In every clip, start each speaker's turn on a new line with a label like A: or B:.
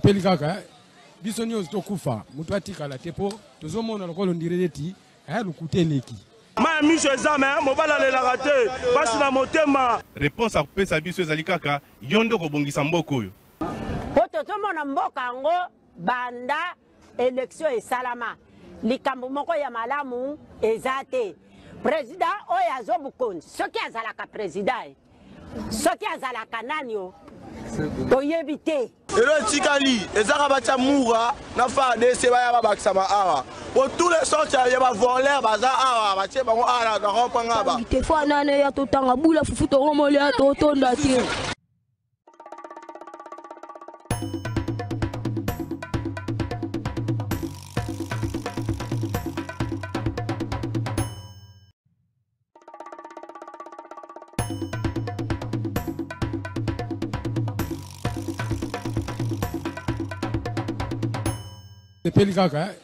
A: Pelikaka bisoni ostokufa mutu atikala tepo tozomona lokolo ndireti aya lukuteleki
B: ma miso ezame mobala lelaka te basi na motema.
C: Réponse à kopesa biso ezali kaka yondo kobongisa mboka oyo
D: po tozomona mboka yango banda élection esalama likambo moko ya malamu eza te. Président oyo azobukonzi soki azalaka président soki azalaka nani o toyebi te.
B: Elo tikali ezaka bacha mura na fa DC baya babakisama awa pour tous les sortes ya ba voler baza awa bache bango ala na kompanga ba
E: te fa nane ya totanga bula fufu to romoli ya totonda te.
A: Pelikaka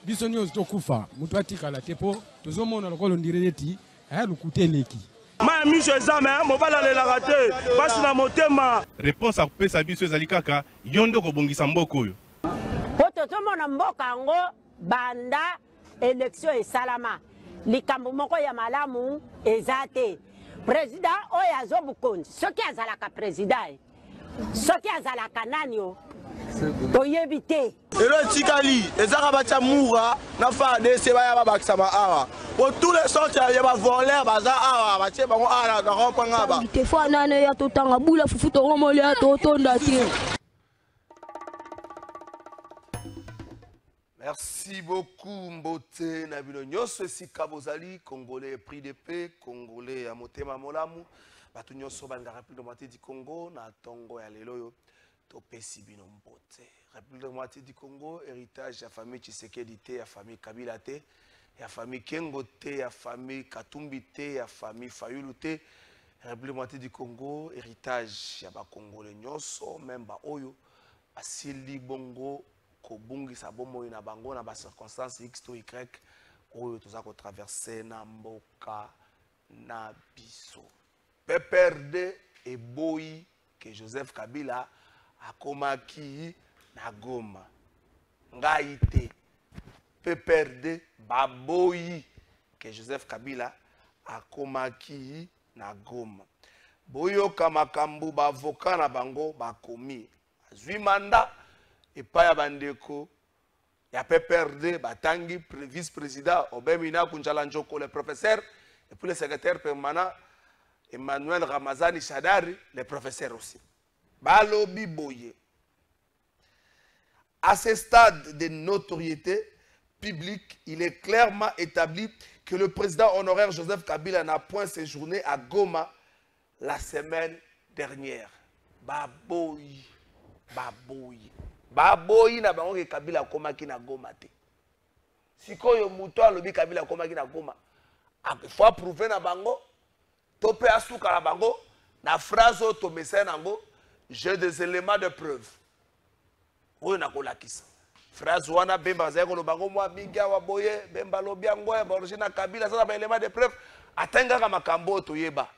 A: bisoni ostokufa mutu atikala tepo tozomona lokolo ndireti aya lukuteleki
B: ma miso ezame mobala lelaka te basi na motema.
C: Réponse à kopesa biso ezali kaka yondo kobongisa mboka oyo
D: po tozomona mboka yango banda élection esalama likambo moko ya malamu eza te. Président oyo azobukonzi soki azalaka président soki azalaka nani o toyebi te.
B: Elo tikali ezaka bacha mura na fa DC baya babakisama awa pour tous les sortes ya ba voler baza awa bache bango ala na kompanga ba
E: te fa nane ya totanga bula fufu to romoli ya totonda te.
F: Merci beaucoup Mbote na bino nyonso esika bozali congolais pris de paix congolais ya motema molamu batu nyonso banga République démocratique du Congo na tongo ya lelo yo topesi bino Mbote. République démocratique du Congo héritage ya famille Tshisekedi te ya famille Kabila te ya famille Kengo te ya famille Katumbi te ya famille Fayulu te. République démocratique du Congo héritage ya ba congolais nyonso même ba oyo asili bongo kobungisa bomoi na bango na ba circonstances X to Y oyo toza ko traverser na mboka na biso. PPRD et boyi que Joseph Kabila akomaki na Goma. Ngai te. PPRD baboyi que Joseph Kabila akomaki na Goma. Boyoka makambu ba avocat na bango bakomi. Azwi mandat epa bandeko ya PPRD batangi vice-président Obemina Kunjala Njoko le professeur et puis le secrétaire permanent Emmanuel Ramazani Shadari le professeur aussi. Balobi boye. À ce stade de notoriété publique, il est clairement établi que le président honoraire Joseph Kabila n'a point séjourné à Goma la semaine dernière. Baboyi. Baboyi. Baboyi na bango ke Kabila komaki na Goma te. Sikoyo muto alobi Kabila komaki na Goma. Il faut prouver na bango. Tope asuka na bango. Na phrase to message nango. J'ai des éléments de preuve. Oyo na kolakisa. Phrase wana bemba zeko lo bango mwa minga wa boye bemba lobi yango ya origine Kabila ça ba élément de preuve. Atenga ka makambo to yeba.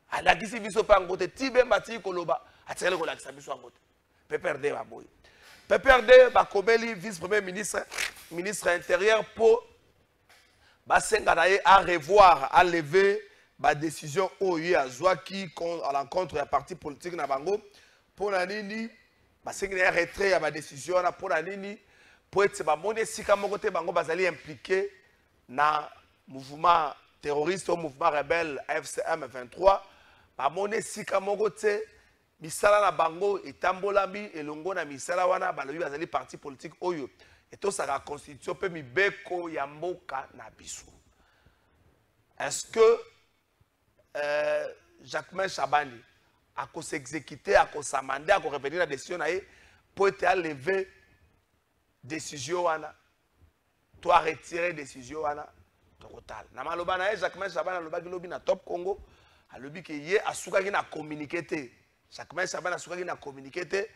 F: Alakisi biso pa ngote ti bemba ti koloba. Atsele kolakisa biso ngote. PPRD ba boye. PPRD Bakobeli, vice-premier ministre, ministre intérieur pour Basenganaye à revoir, à lever la décision OUE à Zouaki à l'encontre des partis politiques na bango pour la nini Basenganaye retrait à la décision pour la nini pour être bamoné si comme côté bango bazali impliqué na mouvement terroriste ou mouvement rebelle FCM 23 bamoné si comme côté misala na bango etambolami elongo na misala wana balobi bazali parti politique oyo eto saka constitution pe mibeko ya mboka na biso. Est-ce que Jacquemain Chabani a s'exécuter a s'amender a revenir la décision na pour être lever décision wana toi retirer décision wana total na maloba na Jacquemain Chabani alobaki lobi na Top Congo alobi ke ye asukaki na communiquer te. Jacquemain Chabani asukaki na communiqué te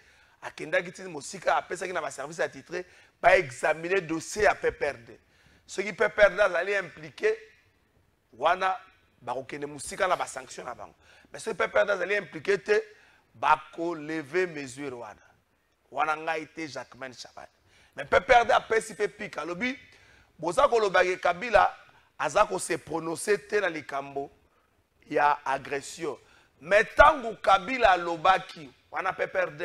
F: akendaki ti mosika apesaki na ba service attitré pas examiner dossier à PPRD. Ce qui PPRD azali impliqué wana bakokende musika na ba sanction na bango. Mais ce PPRD azali impliqué te bako lever mesure wana. Wana ngai te Jacquemain Chabani. Mais PPRD a PCP pika lobi boza ko lobaki Kabila azako se prononcer te na likambo ya agression. Mais tangu Kabila lobaki wana PPRD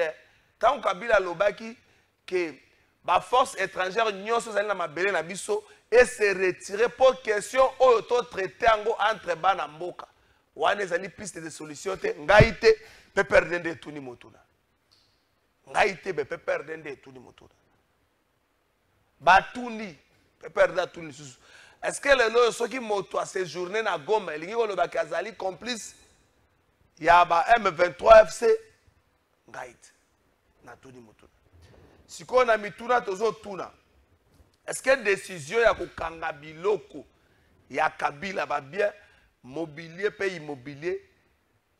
F: tangu Kabila lobaki que ba force étrangère nyonso zali na mabele na biso et se retirer pour question auto traité ango entre bana mboka wana ezali piste de solution te ngai te PPRD nde tuni motuna ngai te be PPRD nde tuni motuna batuni PPRD tuni susu. Est-ce que le loyo soki moto a séjourné na Goma elingi ko lobaki azali complice ya ba M23 FC ngai te na tuni motuna. Siko na mituna tozo tuna. Est-ce que décision ya kokanga biloko ya Kabila ba bien mobilier pe immobilier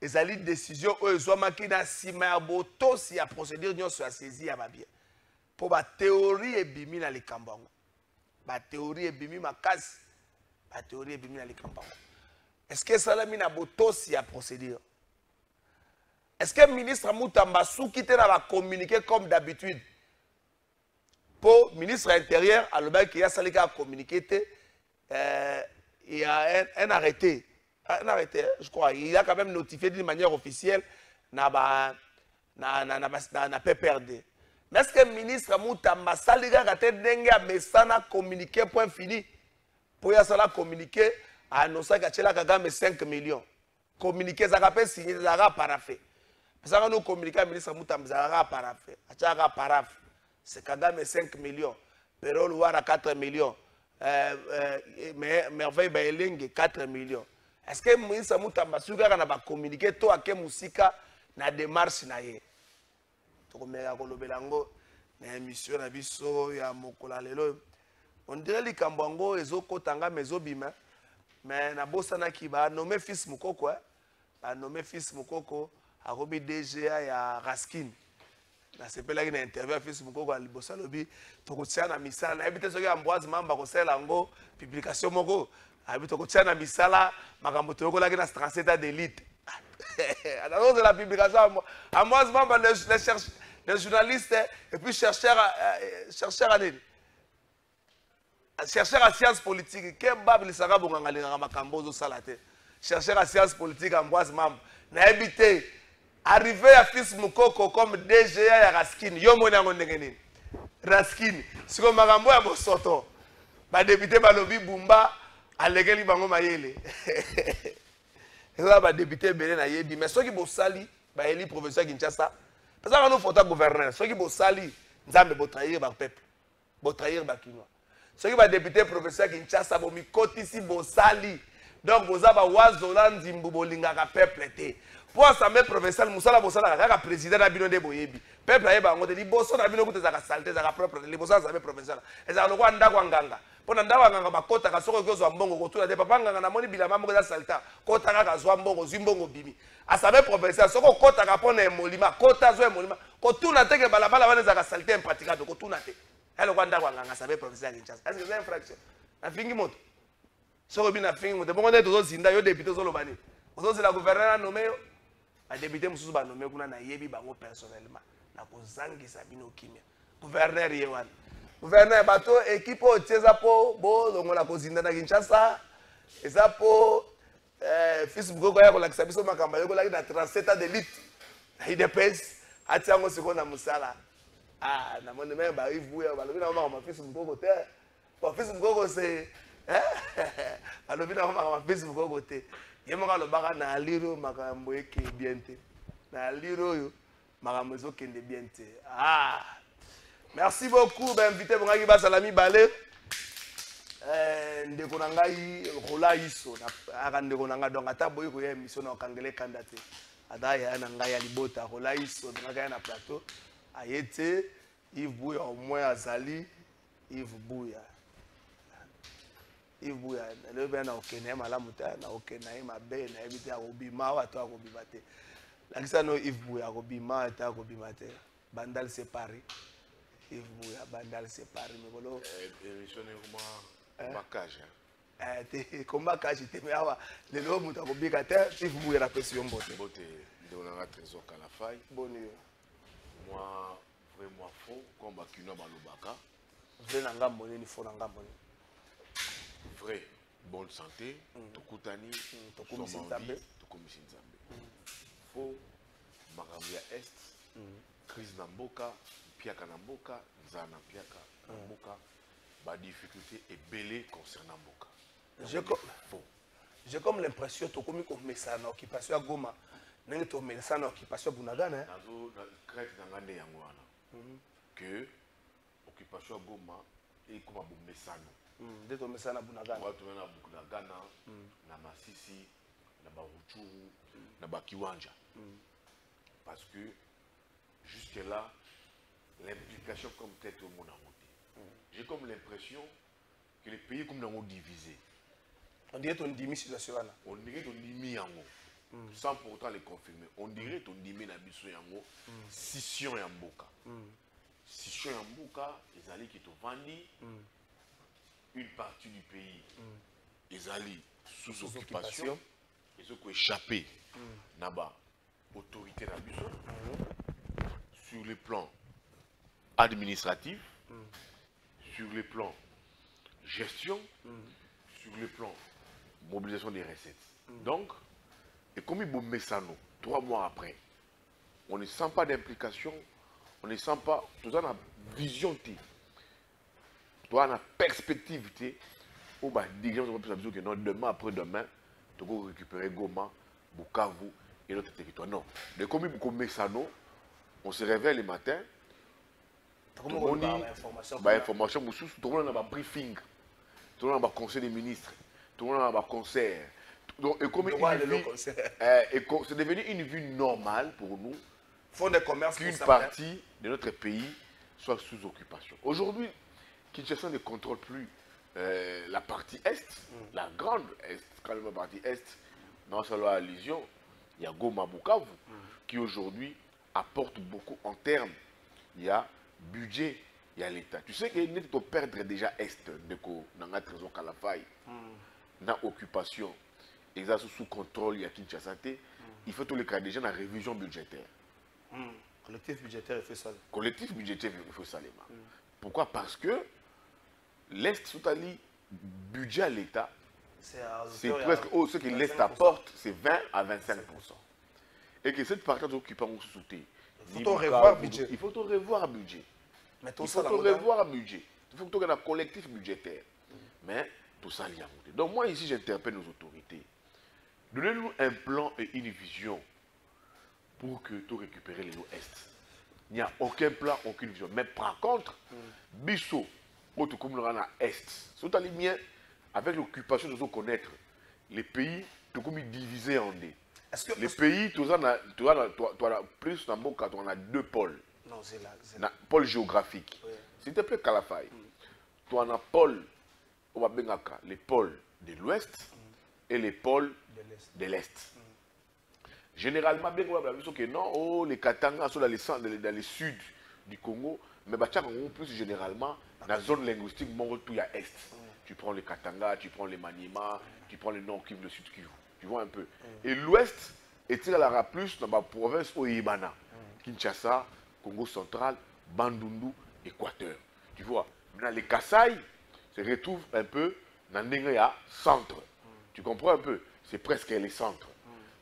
F: ezali décision o ezwamaki na sima ya botosi ya procédure nyonso ya saisie ya ba bien. Po ba théorie ebimi na likambo ngo. Ba théorie ebimi makasi. Ba théorie ebimi na likambo ngo. Est-ce que salami na botosi ya procédure? Est-ce que ministre Moutamba souki te na ba communiquer comme d'habitude? Pour ministre intérieur, à l'objet qu'il y a salika communiqué, il y a un arrêté. Un arrêté, je crois. Il a quand même notifié d'une manière officielle na PPRD. Mais est-ce que le ministre Moutamba salika gate dengue a mesana communiqué point fini? Pour y a cela communiqué à Nosa Gachela Kagame 5 millions. Communiqué, ça rappelle signé, ça a parafé. Ça va nous communiquer à ministre Moutamba, ça a parafé. Ça a parafé. C'est Kagame 5 millions. Perol Ouara 4 millions. Merveille Baelingue 4 millions. Est-ce que Moïse Moutamba Suga n'a pas communiqué toi à quel musica na démarche na ye? Tokomera kolobelango na émission na biso ya mokola lelo. On dirait les Kambwango ezoko tanga mezobima. Mais na bosana ki ba nommé fils Mukoko ba nommé fils Mukoko a robi DGA ya Raskin. Na sepela ki na interview fils Mukoko a libosa lobi tokotia na misala na ebite soki Ambroise Mamba ko sela ngo publication moko abi tokotia na misala makambo to yokola ki na 37 d'élite. Alors de la publication Ambroise Mamba les journalistes et puis chercheurs à sciences politiques que babli saka bonganga linga makambo zo salate chercheur à sciences politiques Ambroise Mamba na ebite arrivé à fils Mukoko comme DGA ya Raskin yo mona ngo ndenge nini Raskin siko makambo ya bosoto ba député balobi Bumba alekeli bango mayele eza ba député belé na yebi mais soki bosali ba eli professeur Kinshasa parce que nous faut gouverneur soki bosali nzambe bo trahir ba peuple bo trahir ba kinois soki ba député professeur Kinshasa bo mikotisi bosali donc boza ba wazola nzimbu bolingaka peuple te. Pour assemblée professionnelle, Moussala Bossala, kaka président na bino de boyebi. Peuple ayeba ngote liboso na bino kuteza ka salte za ka propre liboso assemblée professionnelle. Eza lokwa ndako nganga. Pona ndako nganga bakota ka soko kozwa mbongo kotula de papa nganga na moni bilama moko za salta. Kota ka zwa mbongo zimbongo bimi. Assemblée professionnelle soko kota ka pona emolima, kota zwa emolima. Kotuna teke balabala wana za ka salte impraticable kotuna te. Elo kwa ndako nganga assemblée professionnelle Kinshasa. Est-ce que c'est infraction? Na fingi moto. Soko bina fingi moto. Bongo ndeto zo zinda yo député zo lobani. Ozo c'est la gouverneur nommé a débuté mususu ba nommé kuna na yebi bango personnellement na kozangisa bino kimia gouverneur yewan gouverneur bato équipe o tieza po bo longola kozinda na Kinshasa eza po fils Mukoko ya kolakisa biso makamba yo kolaki na 37 d'élite IDPS atiango siko na musala na mone même ba ivuya balobi na mama fils Mukoko te ba fils Mukoko c'est balobi na mama fils Mukoko te. Yemoka lobaka na liro makambo eke bien te. Na liro yo makambo ezokende bien te. Merci beaucoup ba invité bongaki ba salami balé. Ndeko na ngai rola iso na aka ndeko na ngai donc ata boyi ko ya émission na kangele kandate. Ada ya na ngai ya libota rola iso donc aka na plateau. Ayete Yves Bouya au moins azali Yves Bouya. Yves Bouya, le bien na okene malamu ta na okene mabe na ebite akobima wa to akobima te. Lakisa no Yves Bouya akobima ta akobima te. Bandal séparé. Yves Bouya bandal séparé mais bolo
G: émission comment marquage.
F: combat quand j'étais mais les hommes ont bien si vous voulez la pression beauté
G: de la trésor Kalafai
F: bonne
G: moi vraiment faux comme Kino Balobaka
F: vrai nanga monnaie ni faux nanga monnaie
G: vrai bonne santé tokutani
F: tokomisi nzambe
G: faux makambo ya est crise na mboka piaka na mboka nzana piaka na mboka ba difficulté ebelé concernant mboka
F: j'ai comme l'impression tokomi ko mesa na occupation ya Goma nenge to mesa na occupation ya Bunagana
G: nazo na crête na ngande yango wana que occupation ya Goma e koma bo mesano
F: de to mesa na Bunagana
G: watu na Bunagana na Masisi na ba Ruchuru na ba Kiwanja parce que jusque là l'implication comme tête au monde en j'ai comme l'impression que les pays comme nous divisés.
F: On dirait qu'on diminue situation là.
G: On dirait qu'on diminue yango. Sans pourtant les confirmer. On dirait qu'on diminue la biso yango. Scission yamboka. Scission yamboka, ils allaient qui te vendent une partie du pays. Ils allaient sous occupation. Ils ont échappé. Naba autorité la biso. Sur le plan administratif. Sur le plan gestion, sur le plan mobilisation des recettes. Donc, et comme il met ça nous, 3 mois après, on ne sent pas d'implication, on ne sent pas, tout ça a vision, tout ça a perspective, où bah dirigeants ont plus que non, demain après-demain, tu vas récupérer Goma, Bukavu et notre territoire. Non, mais comme il met ça nous, on se réveille le matin. Tout le monde a information, tout le monde a un briefing, tout le monde a un conseil des ministres, tout le monde a un concert. Donc, c'est devenu une vie normale pour nous qu'une partie de notre pays soit sous occupation. Aujourd'hui, Kinshasa ne contrôle plus la partie Est, la grande Est, quand même la partie Est, non seulement à Légion, il y a Goma Bukavu, qui aujourd'hui apporte beaucoup en termes. Il y a budget, il y a l'État. Tu sais qu'il faut perdre déjà Est, de Nanga Trésor Kalafai, dans occupation, exerce sous contrôle, il y a Kinshasa, il faut tous les cas déjà dans la révision budgétaire.
F: Collectif budgétaire, il fait ça.
G: Collectif budgétaire, il faut ça. Pourquoi? Parce que l'Est, sous le budget à l'État, c'est presque ce que l'Est apporte, c'est 20 à 25%. Et que cette partie d'occupant ou sous-souté.
F: Il faut revoir le budget.
G: Il faut revoir le budget.
F: Il
G: faut revoir le budget. Il faut que tu aies un collectif budgétaire. Mais tout ça, il y a. Donc moi, ici, j'interpelle nos autorités. Donnez-nous un plan et une vision pour que tu récupères les lots Est. Il n'y a aucun plan, aucune vision. Mais par contre, Bissot, autre comme le Rana Est, c'est allé bien avec l'occupation de connaître les pays, tout comme divisés en deux. Les pays, tu as plus dans mon cas, tu as 2 pôles.
F: Non, c'est
G: là. Pôle géographique. Oui. S'il te plaît, Kalafai, tu as un pôle, on va bien les pôles de l'Ouest et les pôles de l'Est. Généralement, bien qu'on va dire que non, oh, les Katanga sont dans les sud du Congo, mais plus généralement, dans la zone linguistique, tout il y a Est. Tu prends les Katanga, tu prends les Maniema, tu prends le Nord Kivu, le Sud Kivu. Tu vois un peu. Et l'Ouest est plus dans la province Oyibana, Kinshasa, Congo central, Bandundu, Équateur. Tu vois. Maintenant, les Kasaï se retrouvent un peu dans le centre. Tu comprends un peu? C'est presque les centres.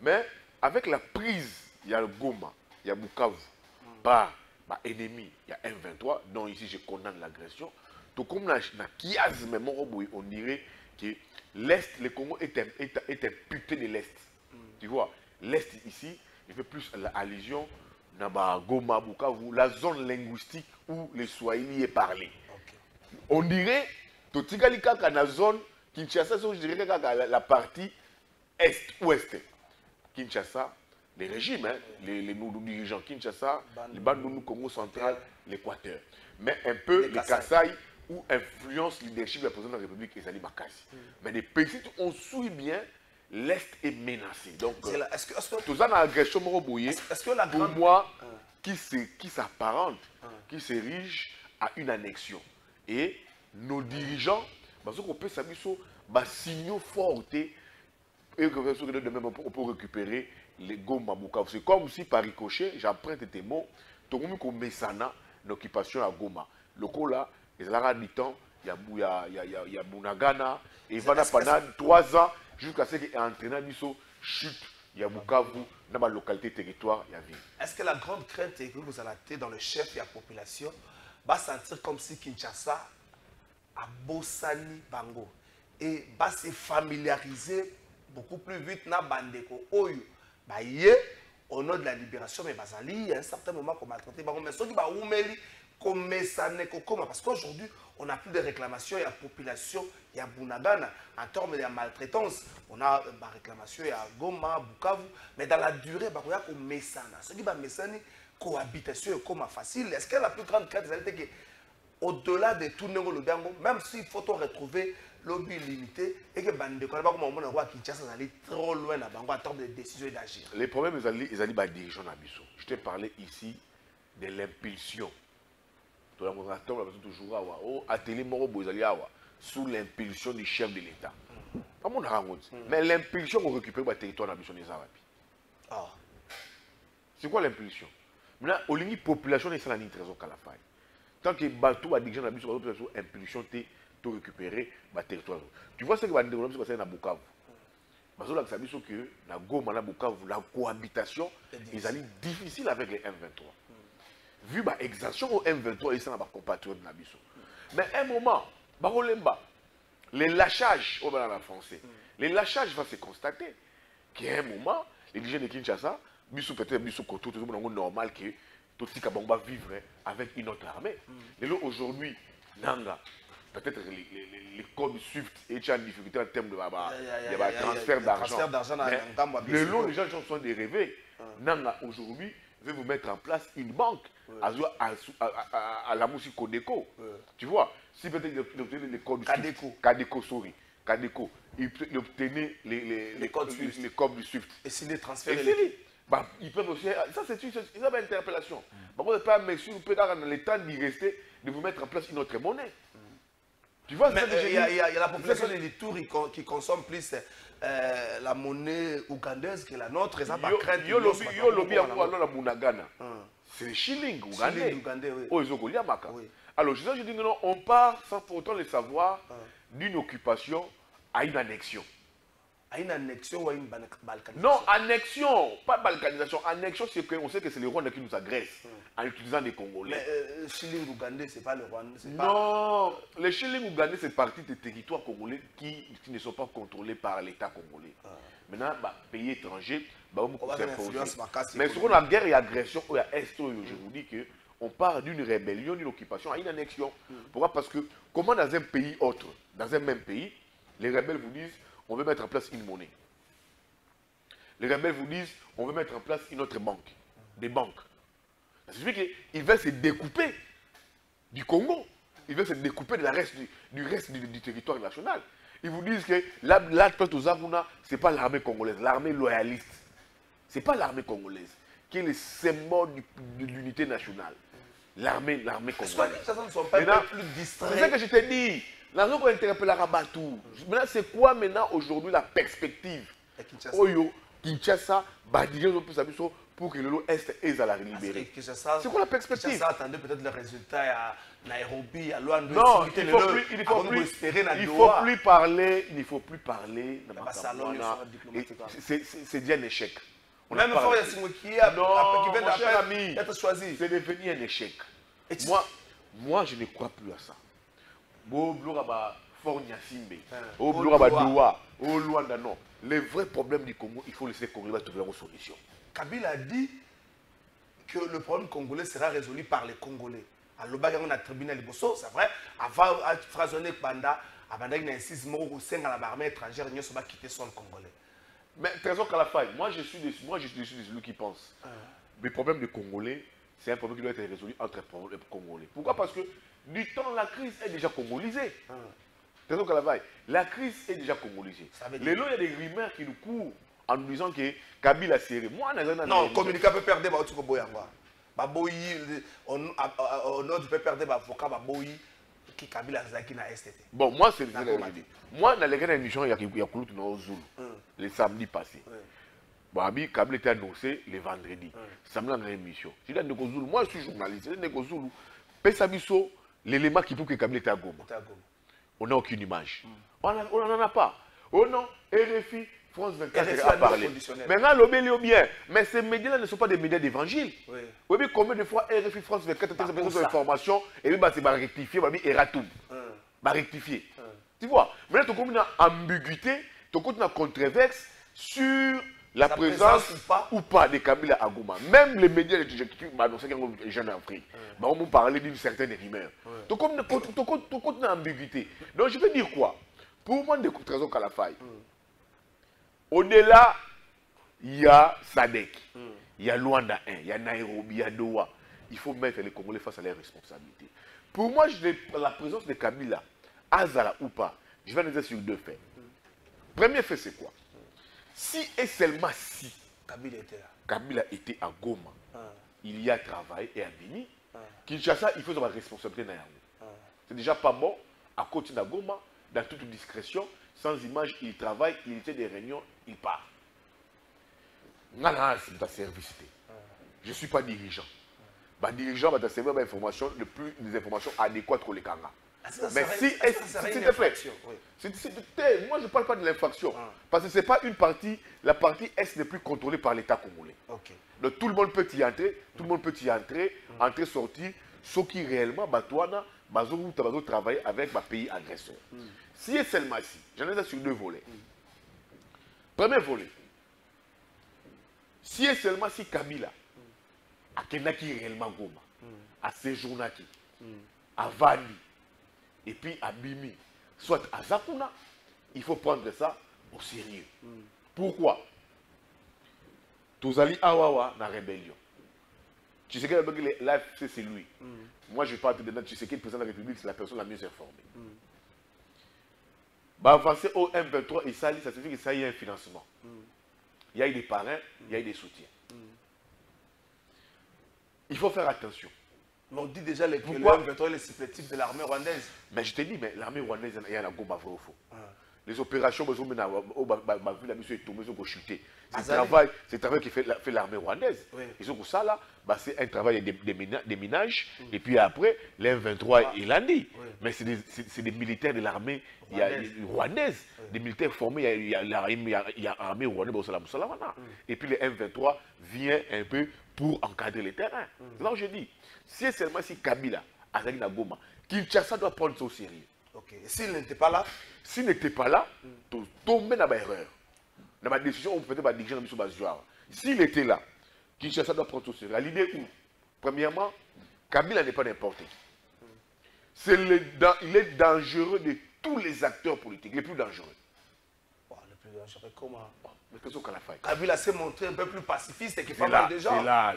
G: Mais avec la prise, il y a le Goma, il y a Bukavu, par ennemi, il y a M23, dont ici je condamne l'agression. Tout comme dans Kiaz, on dirait que l'Est, le Congo est imputé de l'Est. Tu vois, l'Est ici, il fait plus allusion à Goma, Bukavu, la zone linguistique où le Swahili est parlé. On dirait que la zone Kinshasa, je dirais que la partie Est-Ouest. Kinshasa, les régimes, hein, les dirigeants Kinshasa, les Bandundu, Congo central, l'Équateur. Mais un peu les Kasaï, où influence le leadership de la présidente de la République, Ezali Makassi. Mais les pays où on suit bien, l'Est est menacé. Donc, tout ça, l'agression pour moi, qui s'apparente, qui s'érige à une annexion. Et nos dirigeants, parce qu'on peut s'amuser, signaux forts et que demain on peut récupérer les Goma Bukavu. C'est comme si par ricochet, j'emprunte tes mots, tout le monde comme Messana, l'occupation à Goma. Le coup là, il y a du temps, il y a Bunagana, et il va pendant 3 ans jusqu'à ce qu'il y ait entraîné Bisso, chute, il y a Bukavu, dans la localité, territoire, il y a ville.
F: Est-ce que la grande crainte est que vous allez dans le chef et la population va sentir comme si Kinshasa a Bossani Bango et va se familiariser beaucoup plus vite na bandeko oyo ba yé au nom de la libération mais bazali à un certain moment qu'on maltraité bango mais ceux qui ba oumeli comme ça n'est comment parce qu'aujourd'hui on n'a plus de réclamations il y a population il y a Bunagana en termes de maltraitance on a des réclamations il y a Goma Bukavu mais dans la durée bah il y a comme Messana ceux qui ba Messani cohabitation est comme facile est-ce que la plus grande crainte c'est que au-delà de tout le Biango même s'il faut retrouver lobby limité et que bande ko ba ko mo na Kinshasa aller trop loin na bango en termes de décision et d'agir.
G: Les problèmes ils allaient ba dirigeants na biso. Je t'ai parlé ici de l'impulsion. To la montre toujours awa o atelier moko bozali awa sous l'impulsion du chef de l'État. Pas mon rangout. Mais l'impulsion qu'on récupère ba territoire na biso les arabi.
F: Ah.
G: C'est quoi l'impulsion? Maintenant au ligne population est ça la ni trésor Kalafay. Tant que bateau a dirigeant na biso population impulsion té tout récupérer le territoire. Tu vois ce que va développer sur la Bukavu. Parce que la Goma, la Bukavu, la cohabitation, ils allaient difficile avec les M23. Vu l'exaction au M23, ils sont dans compatriotes. Mais à un moment, les lâchages, au en français, les lâchages vont se constater qu'à un moment, les dirigeants de Kinshasa, peut-être tout le monde normal que tout ce qui va vivre avec une autre armée. Et là, aujourd'hui, Nanga, peut-être les codes SWIFT et en difficulté en termes de transfert d'argent. Mais là, les gens sont en train de rêver. Nanga, aujourd'hui, veut vous mettre en place une banque à la musique Codeco. Tu vois, si peut-être il obtenait les codes Cadeco, sorry. Cadeco, il obtenait les codes SWIFT.
F: Et s'il les transfère,
G: ils peuvent aussi. Ça, c'est une interpellation. Par contre, pas, mais si vous pouvez dans le temps d'y rester, de vous mettre en place une autre monnaie. Tu vois,
F: mais il y a la population de l'Itour qui consomme plus la monnaie ougandaise que la nôtre.
G: C'est le shilling ougandais. Alors, je dis non, on part sans pour autant le savoir d'une occupation à une annexion.
F: À une annexion ou à une balkanisation?
G: Non, annexion, pas balkanisation. Annexion, c'est qu'on sait que c'est le Rwanda qui nous agresse en utilisant des Congolais.
F: Mais le shilling ougandais, c'est pas le Rwanda.
G: Non, le shilling ougandais, c'est partie des territoires congolais qui ne sont pas contrôlés par l'État congolais. Maintenant, pays étrangers, mais sur la guerre et agression, je vous dis qu'on part d'une rébellion, d'une occupation à une annexion. Pourquoi? Parce que, comment dans un pays autre, dans un même pays, les rebelles vous disent on veut mettre en place une monnaie. Les rebelles vous disent on veut mettre en place une autre banque, des banques. Ça signifie qu'ils veulent se découper du Congo. Ils veulent se découper de du reste du territoire national. Ils vous disent que là, ce n'est pas l'armée congolaise, l'armée loyaliste. Ce n'est pas l'armée congolaise qui est le symbole de l'unité nationale. L'armée congolaise.
F: Est-ce que les ne sont pas plus distraits?
G: C'est ça que je t'ai dit. La zone qu'on interpelle la Rabatou. Maintenant, c'est quoi maintenant aujourd'hui la perspective? Oyo, Kinshasa, pour que le lot Est est à la libérer. C'est quoi la perspective?
F: Kinshasa attendait peut-être le résultat à Nairobi, à Luanda.
G: Non, il ne faut plus parler. C'est déjà un échec.
F: Même fois, il y a qui vient d'être choisi.
G: C'est devenu un échec. Moi, je ne crois plus à ça. Les vrais problèmes du Congo, il faut laisser le Congo trouver une solution.
F: Kabila a dit que le problème congolais sera résolu par les Congolais. Alors, on a tribunal de Bosso, c'est vrai. Avant de frasonner Banda, il y a un 6 mois au sein de l'armée étrangère, il va quitter son Congolais.
G: Mais Trésor Kalafay, moi je suis de celui qui pense. Le problème des Congolais, c'est un problème qui doit être résolu entre les Congolais. Pourquoi? Parce que du temps, la crise est déjà congolisée. Trésor Kalafay, la crise est déjà congolisée. Les lots, il y a des rumeurs qui nous courent en nous disant que Kabila serré. Moi,
F: non, le communiqué peut perdre au nord, tu peux perdre l'avocat, qui Kabila Zaki na STT.
G: Bon, moi, c'est le dit. Moi, dans les grandes émissions, il y a Kouloutou dans Zulu, le samedi passé. Bon, Kabila était annoncé le vendredi. Samedi dans l'émission. Je dis, moi, je suis journaliste. Je dis, Zulu, Pesabiso, l'élément qui prouve que Kabila était à Goma. On n'a aucune image. On n'en a pas. Oh non, RFI, France 24 a parlé. Maintenant, l'obéli bien. Mais ces médias-là ne sont pas des médias d'évangile. Oui, mais combien de fois RFI, France 24 a besoin d'informations et puis c'est rectifié, et ratoum. Rectifier. Tu vois, maintenant, tu as une ambiguïté, tu as une controverse sur la présence ou pas de Kabila à Goma. Même les médias qui m'ont annoncé qu'il y a des jeunes en Afrique, on parlé d'une certaine rumeur. Tu as une ambiguïté. Donc, je veux dire quoi? Pour moi, de Trésor Kalafay, au-delà, il y a Sadek, il y a Luanda 1, il y a Nairobi, il y a Doha. Il faut mettre les Congolais face à leurs responsabilités. Pour moi, la présence de Kabila, Azala ou pas, je vais analyser sur deux faits. Premier fait, c'est quoi? Si et seulement si Kabila était à Goma, il y a travail et à Bini, Kinshasa, il faut avoir la responsabilité dans Yango. C'est déjà pas bon, à côté de Goma, dans toute discrétion, sans image, il travaille, il était des réunions, il part. Je ne suis pas dirigeant. Dirigeant va servir des informations adéquates pour les Kanga. Mais s'il te plaît, moi je ne parle pas de l'infraction. Parce que ce n'est pas une partie, la partie Est n'est plus contrôlée par l'État congolais. Donc tout le monde peut y entrer, entrer, sortir, ceux qui réellement, Batouana, travailler avec le pays agresseur. Si et seulement si, j'en ai sur deux volets. Premier volet, si et seulement si Kabila, à Kenaki réellement Goma, à Séjournaki, à Vani, et puis à Bimi, soit à Zakuna, il faut prendre ça au sérieux. Pourquoi? Tozali Awawa dans la rébellion. Tu sais que l'AFC c'est lui. Moi je parle de tu sais que le président de la République c'est la personne la mieux informée. Avancer au M23 et ça signifie que ça y a un financement. Il y a eu des parrains, il y a eu des soutiens. Il faut faire attention.
F: Mais on dit déjà que le M23 est le supplétif de l'armée rwandaise.
G: Mais je te dis, mais l'armée rwandaise, il y a un Goma vrai ou faux. Les opérations, c'est le travail qui fait l'armée rwandaise. Ils ont pour ça, là, c'est un travail des ménages. Et puis après, l'M23 il l'a dit. Mais c'est des militaires de l'armée rwandaise. Des militaires formés, il y a l'armée rwandaise. Et puis le M23 vient un peu pour encadrer les terrains. C'est là où je dis, si seulement si Kabila, Azali Nagoma, Kinshasa doit prendre ça au sérieux.
F: S'il n'était pas là,
G: tu tombes dans l'erreur. Dans ma décision, on peut peut-être diriger dans le Bazoua. S'il était là, Kinshasa doit prendre tout sérieux. L'idée où, premièrement, Kabila n'est pas n'importe qui. Il est dangereux de tous les acteurs politiques, les plus dangereux.
F: Le plus dangereux, comment?
G: Kabila
F: s'est montré un peu plus pacifiste que pas mal de gens.
G: C'est là.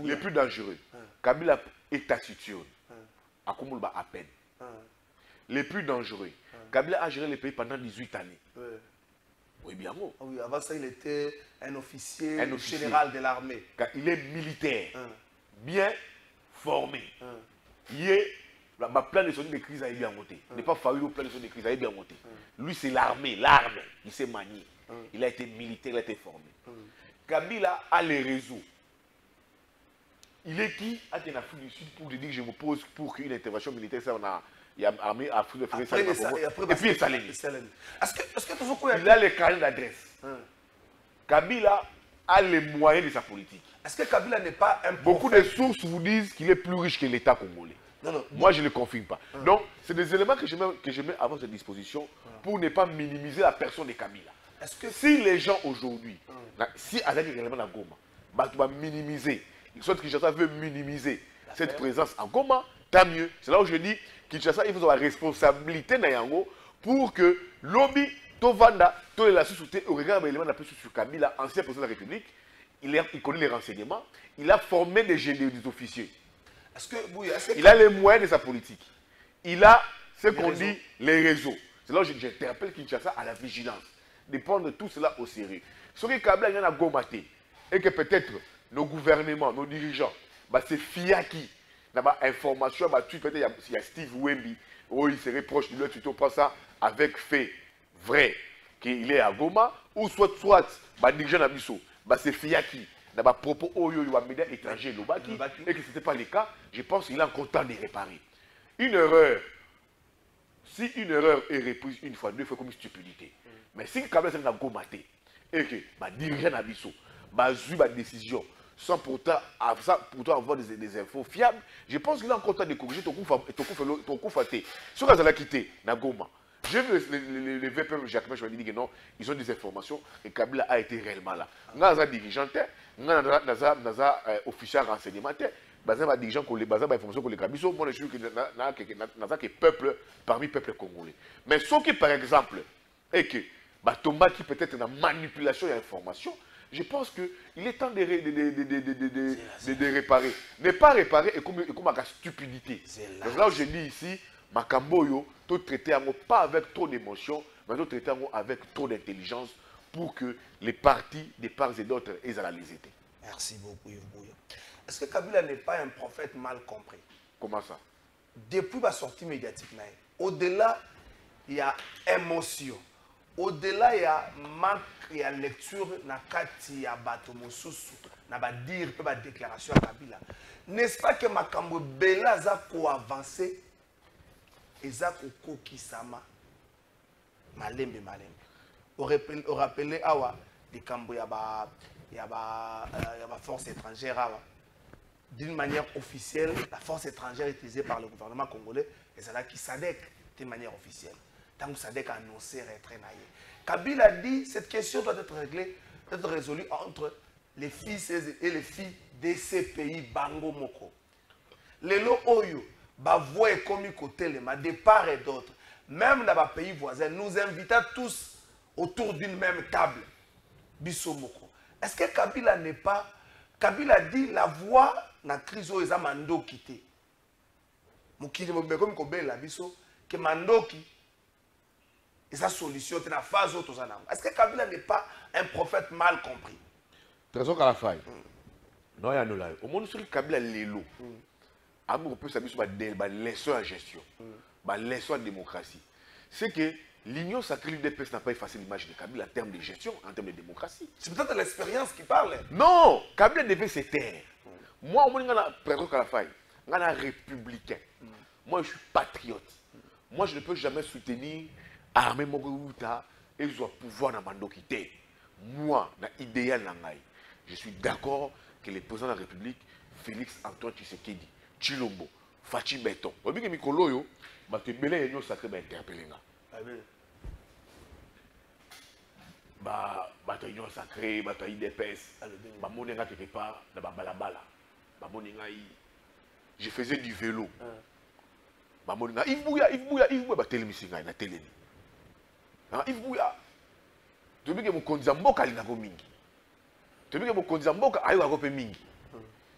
G: Les plus dangereux. Kabila est taciturne. À Koumouba à peine. Les plus dangereux. Kabila a géré le pays pendant 18 années. Oui, bien bon.
F: Oui, avant ça, il était un officier général de l'armée.
G: Il est militaire, bien formé. Il est ma plan de solution de crise a bien monté. Il n'est pas fallu au plan de solution de crise a bien monté. Lui, c'est l'armée, il s'est manié. Il a été militaire, il a été formé. Kabila a les réseaux. Il est qui à Afrique du Sud pour dire que je me pose pour qu'une intervention militaire, ça on a. Il y a armée Afrique de France. Et puis il Salemi.
F: Est-ce que toujours
G: il a les carnets d'adresse. Kabila a les moyens de sa politique.
F: Est-ce que Kabila n'est pas un
G: Beaucoup de sources vous disent qu'il est plus riche que l'État congolais. Moi, je ne le confirme pas. Donc, c'est des éléments que je mets avant cette disposition pour ne pas minimiser la personne de Kabila. Si les gens aujourd'hui, si Azali est réellement à Goma, tu vas minimiser, soit Kinshasa veut minimiser cette présence en Goma, tant mieux. C'est là où je dis Kinshasa, il faut avoir la responsabilité dans Yango pour que lobby, Tovanda, tous les sous-soutés, au regard de l'élément de la pression sur Kabila, ancien président de la République, il connaît les renseignements, il a formé des officiers. Il a les moyens de sa politique. Il a ce qu'on dit les réseaux. C'est là où j'interpelle Kinshasa à la vigilance. De prendre tout cela au sérieux. Ce que Kabila y en a gomaté, et que peut-être nos gouvernements, nos dirigeants, c'est Fiaki, D'abord, information, peut-être il y a Steve Wemby, où il serait proche de lui, tu prends ça avec fait vrai, qu'il est à Goma, ou soit, dirigeant Nabiso, c'est Fiaki, d'abord, propos aux médias étrangers, et que ce n'était pas le cas, je pense qu'il est encore temps de réparer. Une erreur, si une erreur est reprise une fois, deux fois comme une stupidité, mais si quand même c'est un Goma, et que dirigeant Nabiso, eu ma décision, sans pourtant avoir des infos fiables, je pense qu'il a encore temps de corriger ton coup faté. Ce qu'on a quitté, Nagoma. J'ai vu les VPM Jacques Mech, je me dis que non, ils ont des informations et Kabila a été réellement là. Nous avons des dirigeants, nous avons des officiers renseignementaires, nous avons des dirigeants qui ont des informations pour les Kabiso. Moi, je suis que nous avons des peuples parmi les peuples congolais. Mais ce qui, par exemple, est que Tomba qui peut-être dans la manipulation et l'information, je pense qu'il est temps de réparer. Ne pas réparer est comme la stupidité. Donc là où je dis ici, Makamboyo, tout traiter pas avec trop d'émotion, mais tout traiter avec trop d'intelligence pour que les partis de part et d'autre aient à les aider.
F: Merci beaucoup, Yves Bouya. Est-ce que Kabila n'est pas un prophète mal compris?
G: Comment ça?
F: Depuis la sortie médiatique, au-delà, il y a émotion. Au-delà, il y a manque, il y a lecture, il y a batomosusu, il y a dire, il y a déclaration à Kabila. N'est-ce pas que Makambo Bela a avancé et a kokisama malembe malembe. On rappelle awa des Kambo il y a force étrangère d'une manière officielle, la force étrangère utilisée par le gouvernement congolais et c'est là qui SADC d'une manière officielle. Tant que SADC a annoncé retrait naïe. Kabila a dit cette question doit être réglée, doit être résolue entre les fils et les filles de ces pays Bango Moko. Les lots Oyo, voix et commis côté de part et d'autre, même dans les pays voisins, nous invitons tous autour d'une même table. Bisso Moko. Est-ce que Kabila n'est pas. Kabila dit la voix na crise aux Amando quitté. Mokili comme Kobela Bisso, que Mandoki. Et sa solution est la phase où tous en ont. Est-ce que Kabila n'est pas un prophète mal compris?
G: Trésor Kalafaï. Non, il y a nous là. Au moins, sur le Kabila, les lots. On peut s'amuser sur des leçons en gestion, des leçons en démocratie. C'est que l'union sacrée de l'UDPS n'a pas effacé l'image de Kabila en termes de gestion, en termes de démocratie.
F: C'est peut-être l'expérience qui parle.
G: Non, Kabila devait se taire. Moi, au moins, je suis Trésor Kalafaï. Je suis républicain. Moi, je suis patriote. Moi, je ne peux jamais soutenir l'armée Mogouta et je dois pouvoir dans Mandokité. Moi, dans l'idéal, je suis d'accord que le président de la République, Félix Antoine Tshisekedi, Chilombo, Fachi Beton, vous savez que Mikolo, il va te mêler l'union sacrée, va interpeller. L'union sacrée, l'IDPS, quelque part, dans Balabala. Je faisais du vélo. Yves Bouya, télémisinga, na télé. Yves Bouya, tu veux que mon konzamboka linako mingi. Tu veux que mon konzamboka ayo akope mingi.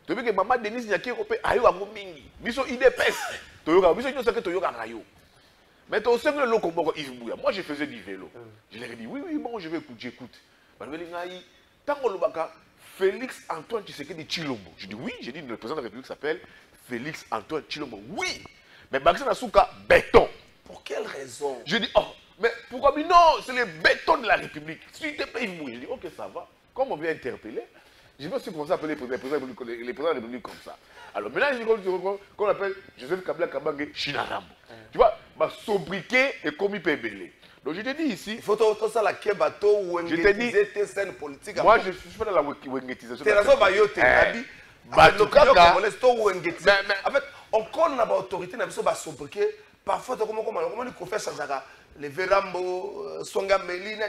G: Tu veux que maman Denise Nyaki akope ayo akope mingi. Biso IDPS, toyoka, biso nyonso ke toyoka rayo. Mais tu sais que le combo Yves Bouya, moi je faisais du vélo. Je leur ai dit oui, bon, je vais écouter, j'écoute. Tango Lubaka, Félix Antoine Tshisekedi Chilombo. Je dis oui, j'ai dit le président de la République s'appelle Félix Antoine Chilombo. Oui, mais Baksa Nasuka, béton.
F: Pour quelle raison?
G: Je dis, oh, mais pourquoi? Non, c'est le béton de la République. Si tu payes vous, je dis, ok, ça va. Comme on vient interpeller, je me suis commencé à appeler les présidents de la République comme ça. Alors maintenant, je dis qu'on appelle Joseph Kabila Kabange Chinarambo. Tu vois, ma sobriquet est comme il peut belé. Donc je te dis ici.
F: Il faut tout ça la kebato ou
G: engetiser
F: tes scènes politiques.
G: Moi, je suis pas dans la wengetisation.
F: C'est la zone bayote. En fait, on connaît l'autorité, on a sobriquet. Parfois, comment on fait ça? Les Verambo, Songa Melina.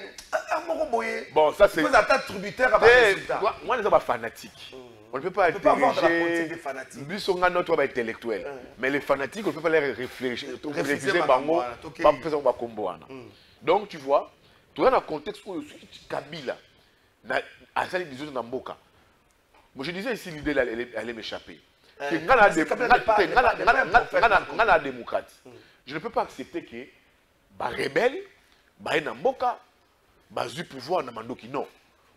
G: Bon, ça c'est.
F: Vous êtes tributaire à
G: moi, je ne suis pas fanatique. On ne peut pas
F: avoir de la politique des fanatiques.
G: Lui, son gars, notre intellectuel. Mais les fanatiques, on ne peut pas les réfléchir. Réfuser Bango, pas faire un combo. Donc, tu vois, tu vois dans le contexte où Kabila, à ça, les autres dans Mboka. Moi, je disais ici, l'idée allait m'échapper. La démocrate. Je ne peux pas accepter que les rebelles, les Namboka, les pouvoir dans Mandoki. Non.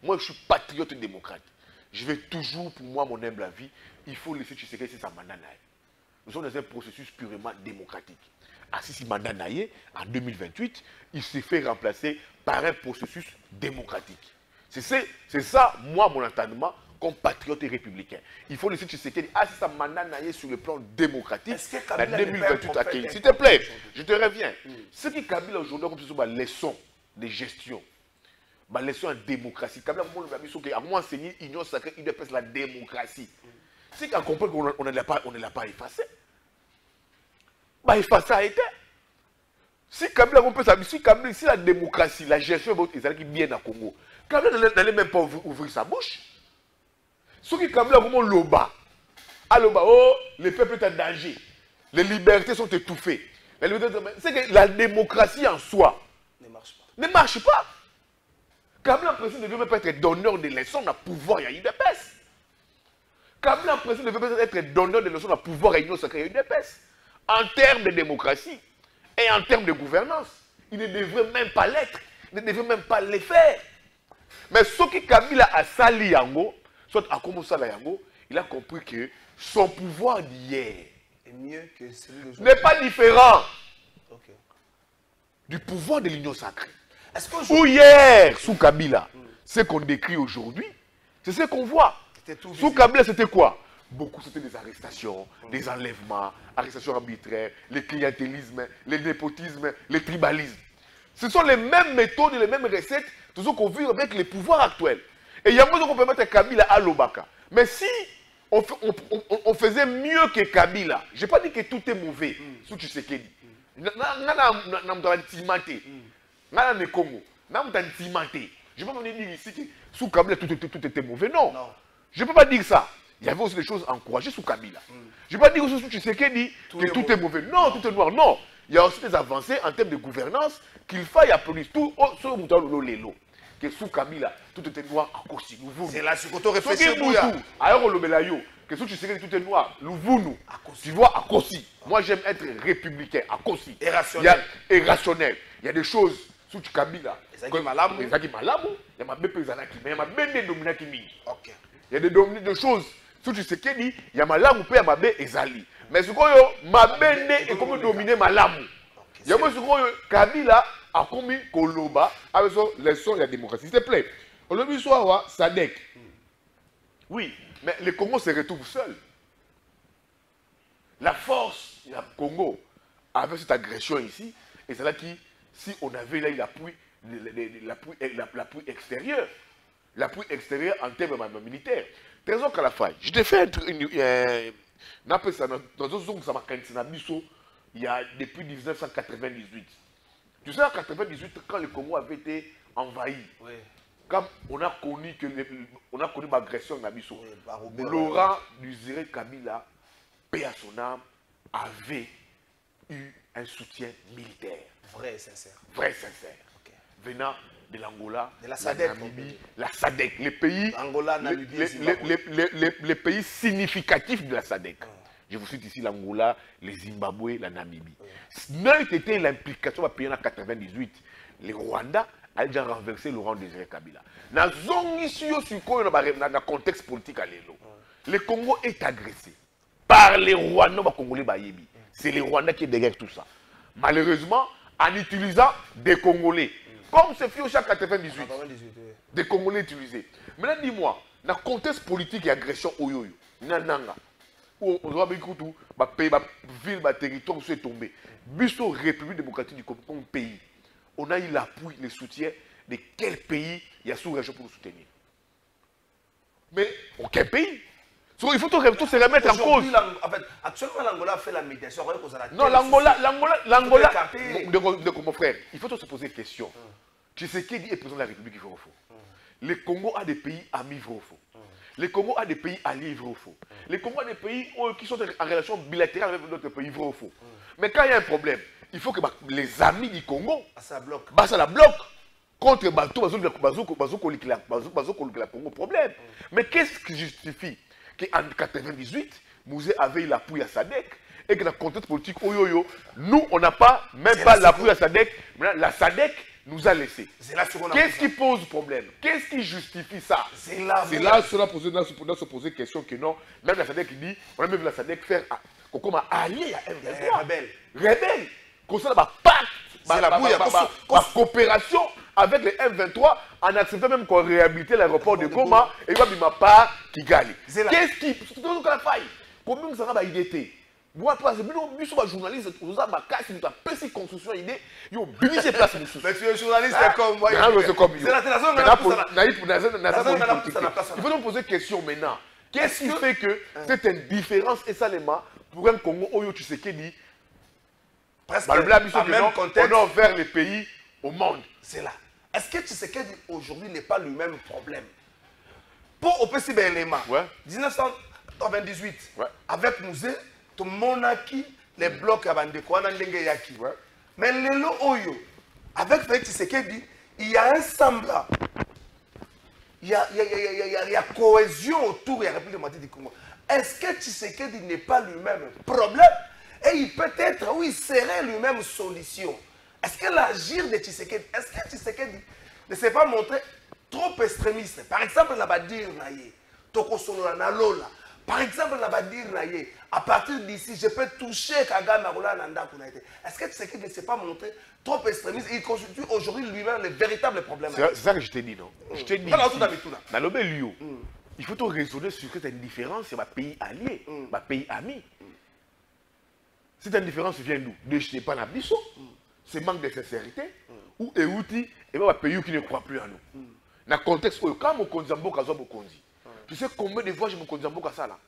G: Moi, je suis patriote démocrate. Je vais toujours, pour moi, mon humble avis, il faut laisser Tshisekedi sa mandat. nous sommes dans un processus purement démocratique. Assisi Mandat Naye, en 2028, il s'est fait remplacer par un processus démocratique. C'est ça, moi, mon entendement, comme patriote et républicain. Il faut laisser Tshisekedi Assisi Mandat Naye sur le plan démocratique. En 2028 à Kenya. S'il te plaît, je te reviens. Ce qui Kabila aujourd'hui, comme ce sont des leçons de gestion, des leçons en démocratie. Kabila, à moi, enseigner Union sacrée, il dépasse la démocratie. C'est qu'on comprend qu'on ne l'a pas effacé. Bah, effacer a été. Si Kabila, si la démocratie, la gestion est bien à Congo, Kabila n'allait même pas ouvrir sa bouche. Ce qui Kabila, comment l'oba, oh, le peuple est en danger, les libertés sont étouffées. C'est que la démocratie en soi ne marche pas. Kabila, en principe, ne veut même pas être donneur de leçons dans le pouvoir, il y a UDPS. Kabila, en principe, ne veut pas être donneur de leçons dans le pouvoir, il y a UDPS. En termes de démocratie et en termes de gouvernance, il ne devrait même pas l'être, il ne devrait même pas le faire. Mais ce que Kabila a sali yango, soit à commencer à yango, il a compris que son pouvoir d'hier n'est pas différent du pouvoir de l'Union sacrée. Ou hier, sous Kabila, ce qu'on décrit aujourd'hui, c'est ce qu'on voit. Sous Kabila, c'était quoi? Beaucoup, c'était des arrestations, des enlèvements, arrestations arbitraires, le clientélisme, le népotisme, le tribalisme. Ce sont les mêmes méthodes et les mêmes recettes, tout ce qu'on vit avec les pouvoirs actuels. Et il y a moins qu'on peut mettre Kabila à l'Obaka. Mais si on faisait mieux que Kabila, je n'ai pas dit que tout est mauvais, sous Tshisekedi. Je ne vais pas dire ici que sous Kabila tout était mauvais. Non. Je ne peux pas dire ça. Il y avait aussi des choses encouragées sous Kabila. Je ne vais pas dire aussi sous Tshisekedi que tout est mauvais. Non, tout est noir. Non. Il y a aussi des avancées en termes de gouvernance qu'il faille applaudir. Tout ce que sous Kabila, tout était noir à Kossi.
F: C'est là ce qu'on réfléchit.
G: Alors, que sous Tshisekedi, tout est noir. Tu vois, à Kossi. Moi, j'aime être républicain, à Kossi. Et rationnel. Il y a des choses sous Kabila. Il y a des choses. Sous Tshisekedi, il y a malamu pe ya mabe ezali. Mais ce que mabende est comme dominer malamu. Il y a ce que Kabila a commis Koloba avec les sons de la démocratie. S'il te plaît. Aujourd'hui, soit Sadek. Oui, mais le Congo se retrouve seul. La force du Congo avec cette agression ici, et c'est là qui, si on avait là l'appui extérieur, l'appui extérieur en termes militaires. Trésor Kalafay, je t'ai fait il y a depuis 1998. Tu sais, en 1998, quand le Congo avait été envahi, quand on a connu l'agression de Nabiso, Laurent Désiré Kabila, paix à son âme, avait eu un soutien militaire.
F: Vrai et sincère.
G: Vrai et sincère. Venant de l'Angola,
F: de la SADC,
G: la SADC, les pays,
F: Angola, Namibie,
G: les pays significatifs de la SADC. Je vous cite ici l'Angola, les Zimbabwe, la Namibie. N'a été l'implication de pays en 1998. Le Rwanda a déjà renversé Laurent Désiré Kabila. Dans le contexte politique à l'élo, le Congo est agressé par les Rwandais congolais. C'est les Rwandais qui est derrière tout ça. Malheureusement, en utilisant des Congolais. Comme c'est fait au chaque 98. Des Congolais utilisés. Maintenant, dis-moi, dans le contexte politique et agression, Nananga, où on doit dire que tout, pays, ville, territoire, c'est tombé. Bisso, République démocratique du Congo, comme pays, on a eu l'appui, le soutien de quel pays il y a sous-région pour nous soutenir. Mais aucun pays. Il faut tout se remettre en cause.
F: En fait, actuellement, l'Angola fait la médiation.
G: Non, l'Angola, mon frère, il faut se poser une question. Tshisekedi est président de la République, il faut au faux. Le Congo a des pays amis, il faut au faux. Le Congo a des pays alliés, il faut au faux. Le Congo a des pays qui sont en relation bilatérale avec d'autres pays, il faut au faux. Mais quand il y a un problème, il faut que les amis du Congo, ça la bloque. Contre Bato, le Congo, problème. Mais qu'est-ce qui justifie qu'en 1998, Mouzé avait eu l'appui à SADC et que dans le contexte politique, nous, on n'a pas, même pas l'appui à SADC, la SADC nous a laissé. Qu'est-ce qui pose problème? Qu'est-ce qui justifie ça? C'est là cela doit se poser question que non, même la SADC dit, on a même vu la SADC faire comme allié à M23.
B: Rebelle.
G: Rebelle. Comme ça, bah, pacte.
B: C'est la bouille.
G: Coopération avec les M23 en acceptant même qu'on réhabilite l'aéroport de Goma et va bima pas Kigali. Qu'est-ce qui. C'est tout la faille. Combien ça va idée? Moi, parce que nous sommes journalistes, nous avons cassé, nous avons pesé construction idée, nous avons bimisé place.
B: Mais tu es journaliste comme moi.
G: C'est comme
B: c'est la
G: il faut nous poser une question maintenant. Qu'est-ce qui fait que c'est une différence et ça pour un Congo Oyo Tshisekedi
B: presque
G: le
B: même contexte
G: on vers les pays au monde.
B: C'est là. Est-ce que Tshisekedi aujourd'hui n'est pas le même problème? Pour au petit élément, 1998, avec Mouzé, tout le monde a qui les blocs à Bandeko, Yaki. Mais le Oyo, avec Félix Tshisekedi, il y a un semblant. Il y a cohésion autour de la République démocratique du Congo. Est-ce que Tshisekedi n'est pas lui-même problème? Et il peut être, oui, il serait lui-même solution. Est-ce que l'agir de Tshisekedi, est-ce que Tshisekedi ne s'est pas montré trop extrémiste? Par exemple, la Badir Naye, Toko Solo Nalola. Par exemple, la Badir Naye, à partir d'ici, je peux toucher Kagame Aroula Nanda Kunaite. Est-ce que Tshisekedi ne s'est pas montré trop extrémiste? Il constitue aujourd'hui lui-même le véritable problème.
G: C'est ça que je t'ai dit, non? Je t'ai dit. Dans le Belio, il faut raisonner sur cette différence, c'est ma pays allié, ma pays ami. Cette indifférence vient d'où? De chez Panabiso, c'est manque de sincérité, ou Eouti, et bien un pays qui ne croit plus en nous. Dans le contexte où, quand mon Konzambo Kazo Bokonzi, tu sais combien de fois je me Konzambo Kaza là?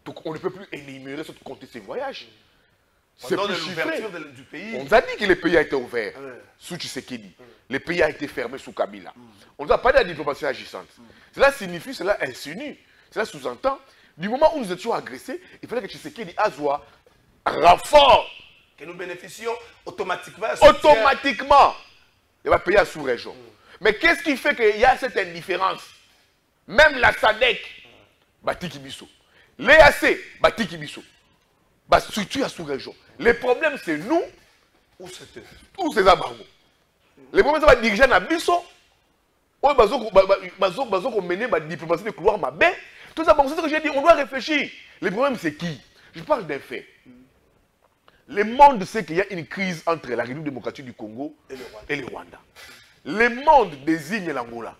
G: Donc on ne peut plus énumérer ce compter ces voyages. C'est plus chiffré.
B: Du pays.
G: On nous a dit que le pays a été ouvert sous Tshisekedi. Le pays a été fermé sous Kabila. On nous a parlé de la diplomatie agissante. Cela signifie, cela insinue, cela sous-entend, du moment où nous étions agressés, il fallait que Tshisekedi Azwa renfort.
B: Que nous bénéficions automatiquement.
G: Automatiquement. Il va payer à sous-région. Mais qu'est-ce qui fait qu'il y a cette indifférence? Même la SADC, Batiki Bisso. L'EAC, Batiki Bisso. Structure à sous-région. Le problème, c'est nous ou c'est Zabango. Le problème, c'est que les dirigeants à Bisso, ils ont mené la diplomatie de couloir ma baie. Tout ça, c'est ce que j'ai dit, on doit réfléchir. Le problème, c'est qui? Je parle d'un fait. Le monde sait qu'il y a une crise entre la République démocratique du Congo et le Rwanda. Le monde désigne l'Angola.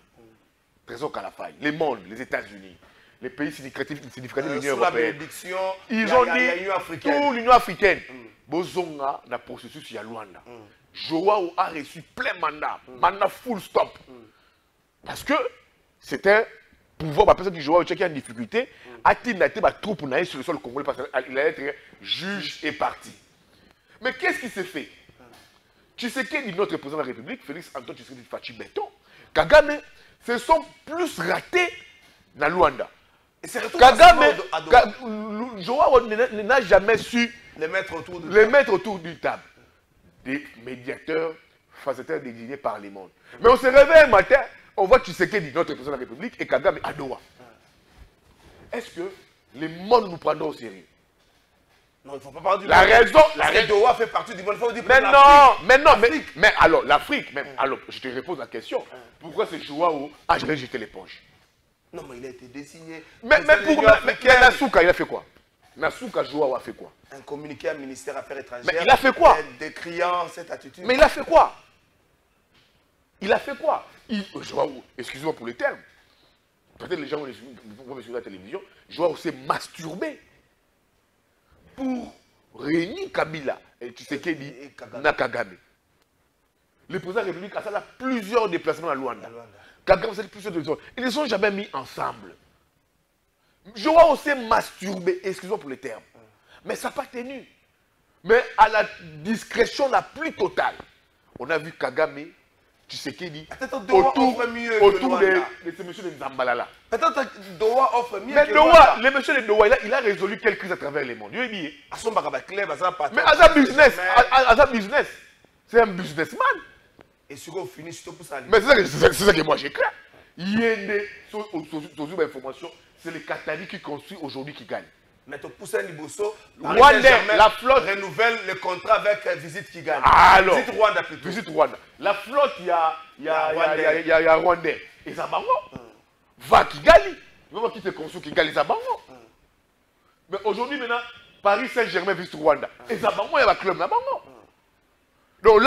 G: Trésor Kalafay. Le monde, les États-Unis, les pays significatifs de l'Union européenne. Ils ont dit toute l'Union africaine. Bozonga, dans le processus, il y a Rwanda. Joao a reçu plein mandat. Mandat full stop. Parce que c'est un pouvoir, la personne qui Joao qui est en difficulté, a-t-il été ma troupe sur le sol congolais parce qu'il allait être juge et parti. Mais qu'est-ce qui s'est fait? Tshisekedi, notre président de la République, Félix Antoine Tshisekedi Fachi Beton, Kagame, se sont plus ratés dans Luanda. Kagame, Joao n'a jamais su
B: les mettre autour d'une
G: table. Des médiateurs, faciliteurs désignés par les mondes. Mais on se réveille un matin, on voit Tshisekedi, notre président de la République, et Kagame à Doha. Est-ce que les mondes nous prendront au sérieux?
B: Non, il ne faut pas parler du
G: monde. La raison.
B: Doha fait partie du monde. Il faut dire
G: mais alors, l'Afrique, alors, je te repose la question. Pourquoi ce Joao a jeté l'éponge?
B: Non, mais il a été désigné.
G: Mais Nasuka, il a fait quoi? Nasuka Joao a fait quoi?
B: Un communiqué à ministère des Affaires étrangères.
G: Mais il a fait quoi?
B: Décriant cette attitude.
G: Mais il a fait quoi? Il a fait quoi? Joao, excusez-moi pour le terme. Peut-être les gens vont me suivre à la télévision. Joao s'est masturbé pour réunir Kabila et Tshisekedi na Kagame. Le président de la République a fait plusieurs déplacements à Luanda. Kagame a fait plusieurs déplacements. Ils ne sont jamais mis ensemble. Joao s'est masturbé, excusez-moi pour le terme. Mais ça n'a pas tenu. Mais à la discrétion la plus totale, on a vu Kagame, Tshisekedi, autour de ce monsieur de Nzambalala.
B: Peut-être Doha offre mieux.
G: Mais Doha, le monsieur de Doha, il a résolu quelques crises à travers le monde. Mais Aza business, c'est un businessman.
B: Et si on finit, c'est pour ça.
G: Mais c'est ça que moi j'ai craint. Yende, sur information, c'est le Qatari qui construit aujourd'hui qui gagne.
B: Mais tu pousses un Liboso,
G: la flotte
B: renouvelle le contrat avec Visite qui gagne.
G: Alors,
B: Visite Rwanda plutôt.
G: Visite Rwanda. La flotte, il y a Rwandais. Et Zabango. Va Kigali. Il va qui te construit Kigali Zabango. Mais aujourd'hui, maintenant, Paris Saint-Germain vs Rwanda. Et ça, il y a un club là-bas. Donc là,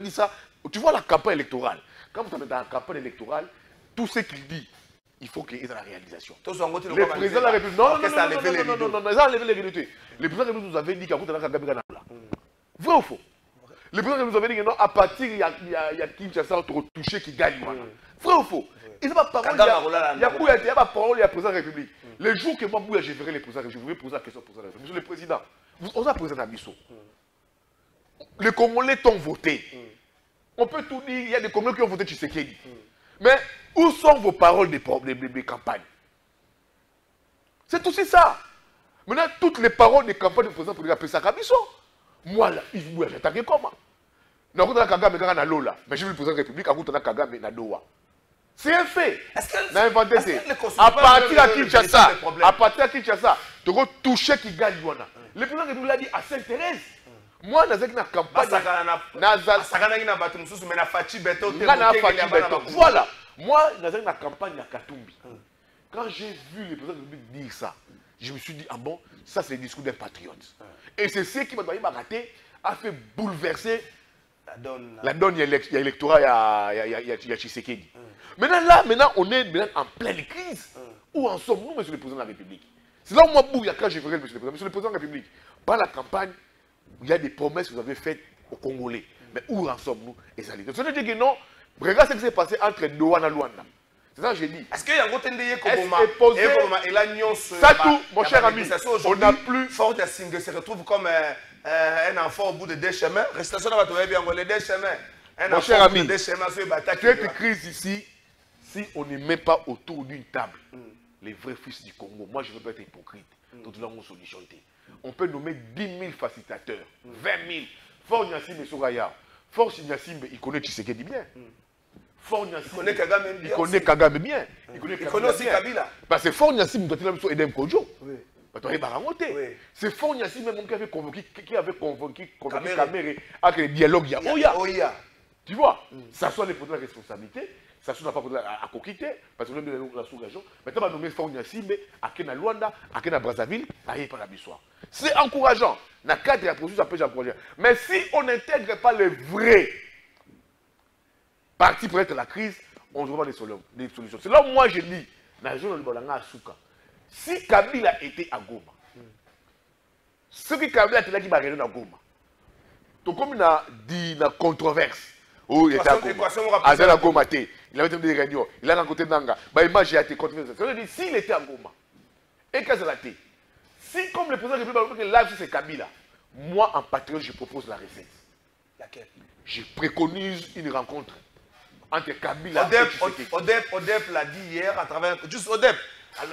G: ça, tu vois la campagne électorale. Quand vous êtes dans la campagne électorale, tout ce qu'il dit, il faut qu'il y ait dans la réalisation. Le président de la République, non, ils ont enlevé les réalités. Le président de la République nous avait dit qu'il y a Kagame là. Vrai ou faux? Le président nous avait dit que non, à partir, il y a Kinshasa, on te retouché qui gagne. Vrai ou faux? Il n'y a pas de parole, il y a pas de parole, il y a le président de la République. Le jour que moi, je verrai le président, je voudrais poser la question au président de la République. Monsieur le président, on a président Abisso. Les Congolais t'ont voté. On peut tout dire, il y a des Congolais qui ont voté Tshisekedi. Mais où sont vos paroles de campagne? C'est aussi ça. Maintenant, toutes les paroles de campagne du président pour appeler ça Kabiso. Moi, là, il vous attaquer comment? Mais je vais le président de la République, Kagame na Doha. C'est un fait. À partir de Kinshasa, tu vas toucher qui gagne. Le président de la République a dit à Sainte-Thérèse. Moi, je suis dans la campagne. Voilà. Moi, je suis dans la campagne à Katumbi. Quand j'ai vu le président de la République dire ça, je me suis dit, ah bon, ça c'est le discours d'un patriote. Et c'est ce qui m'a raté, a fait bouleverser la donne électorale, il y a Tshisekedi. Maintenant, on est en pleine crise. Où en sommes-nous, monsieur le président de la République? C'est là où moi, quand j'ai verrai monsieur le président de la République, par la campagne, il y a des promesses que vous avez faites aux Congolais. Mais où en sommes-nous? Et ça veut dire que non, regarde ce qui s'est passé entre Doha et Luanda. C'est ça que j'ai dit. Est-ce qu'il y a un côté et la nuance? Ça tout, mon cher ami, on n'a plus.
B: Fort de Singue se retrouve comme un enfant au bout de deux chemins. Restation va trouver bien les deux chemins.
G: Mon cher ami, cette crise ici, si on ne met pas autour d'une table les vrais fils du Congo, moi je ne veux pas être hypocrite. Tout le monde solution. On peut nommer 10 000 facilitateurs, 20 000. Fort Nyassimbe Soraya. Fort Nyassimbe, il connaît Tshisekedi bien. Fort Nyassimbe, il connaît Kagame bien. Il connaît aussi Kabila. Parce que Fort Nyassimbe doit être Edem Kojo. C'est Fort Nyassimbe qui avait convoqué Kamere avec le dialogue Oya. Tu vois, ça soit les problèmes de responsabilité. Ça ne pas à Kokite, parce que nous sommes la sous-région. Maintenant, on va nommer Fort Nyassimbe, à Kena Luanda, à Kena Brazzaville, à Yépa-la-Bissoire. C'est encourageant. Dans le cadre de la procédure, ça peut être encourageant. Mais si on n'intègre pas les vrais partis pour être la crise, on ne trouve pas des solutions. C'est là où moi je dis, dans la région de Bolanga à Souka, si Kabila était à Goma, ce que Kabila était là qui va réunir à Goma, donc comme il a dit la controverse, oh, il était à Goma. Il avait des réunions, il a rencontré Nanga. Image a été controversée. Ça veut dire, s'il était à Goma, et qu'est-ce qu'il a été? Si, comme le président de la République, live c'est Kabila, moi, en patriote, je propose la recette. Laquelle? Je préconise une rencontre entre Kabila et Tshisekedi.
B: Odep l'a dit hier à travers. Juste Odep.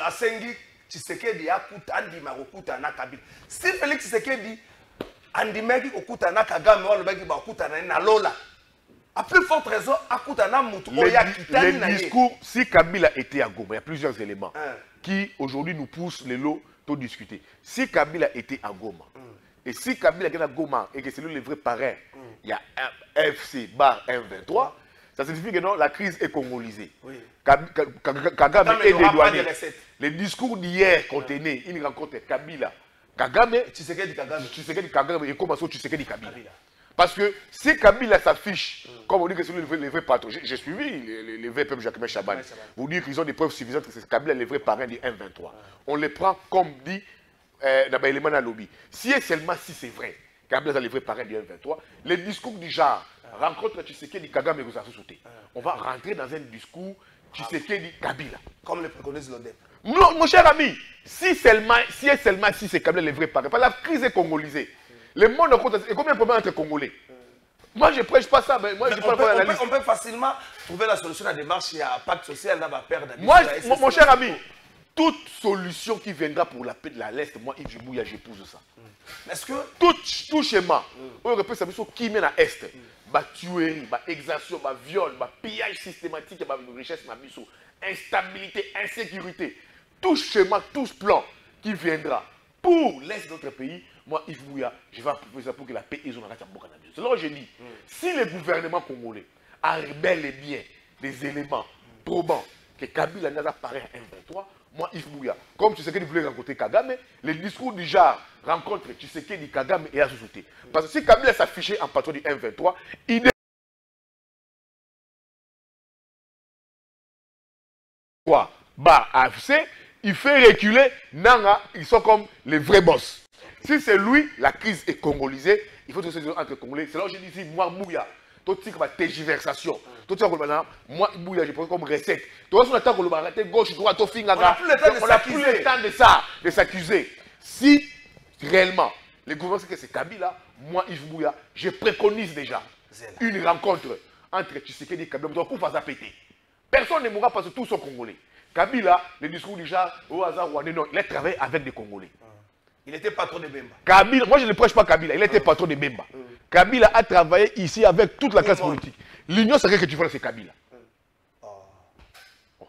B: À Sengi, Tshisekedi a coupé Andi Marokuta na Kabila. Si Félix Tshisekedi, Andi Megi okuta na Kagame, ou le Megi okuta na Lola. À plus forte raison,
G: le discours, si Kabila était à Goma, il y a plusieurs éléments qui aujourd'hui nous poussent les lots pour discuter. Si Kabila était à Goma, et si Kabila était à Goma et que c'est lui le vrai parrain, il y a un FC bar M23, ça signifie que non, la crise est congolisée. Kagame est dédouané. Le discours d'hier contenait une rencontre Kabila, Kagame, Tshisekedi Kagame et comment ça Tshisekedi Kabila. Parce que si Kabila s'affiche, comme on dit que c'est les vrais patrons, j'ai suivi les vrais peuples Jacques Chaban, vous dire qu'ils ont des preuves suffisantes que c'est Kabila les vrais parrains du M23. On les prend comme dit dans l'élément de lobby. Si et seulement si c'est vrai, Kabila est les vrais parrains du M23, les discours du genre, rencontre Tshisekedi Kagame et Sauté, on va rentrer dans un discours Tshisekedi Kabila.
B: Comme le préconise l'ODEP.
G: Non, mon cher ami, si et seulement si c'est Kabila les vrais parrains, la crise est congolisée. Le monde en compte, et combien de problèmes entre Congolais? Moi, je ne prêche pas ça, mais moi, je parle pas
B: on peut facilement trouver la solution à la démarche. Il y a un pacte social, là, va perdre.
G: Moi, mon cher ami, toute solution qui viendra pour la paix de l'Est, moi, Yves Bouya, j'épouse ça.
B: Est-ce que
G: tout schéma, on repère ça, qui mène à l'Est, tuerie, exaction, viol, pillage systématique, richesse, instabilité, insécurité, tout schéma, tout plan qui viendra pour l'Est de notre pays, moi, Yves Bouya, je vais proposer ça pour que la paix est zonale. C'est là que je dis, si le gouvernement congolais a bel et bien des éléments probants que Kabila n'a pas parlé à 1-23, moi, Yves Bouya, comme Tshisekedi voulait rencontrer Kagame, le discours du genre rencontre Tshisekedi, Kagame et la société. Parce que si Kabila s'affichait en patron du 1-23, il AFC, il fait reculer Nanga, ils sont comme les vrais boss. Si c'est lui, la crise est congolisée, il faut que ce soit entre Congolais. C'est là où je dis ici, moi, Bouya, tout ce qui va tergiversation, tout ce qui va moi, Bouya, je prends comme recette. Tout ce qui va arrêter gauche, droite, au fin, on n'a plus le temps de ça, de s'accuser. Si réellement, le gouvernement sait que c'est Kabila, moi, Yves Bouya, je préconise déjà une rencontre entre Tshisekedi et Kabila pour faire ça péter. Personne ne mourra parce que tous sont Congolais. Kabila, le discours du genre, au hasard, non, il a travaillé avec des Congolais.
B: il était patron de Bemba.
G: Kabila, moi je ne prêche pas Kabila, il était patron de Bemba. Kabila a travaillé ici avec toute la classe politique. L'union sacrée que tu vois, c'est Kabila.
B: Il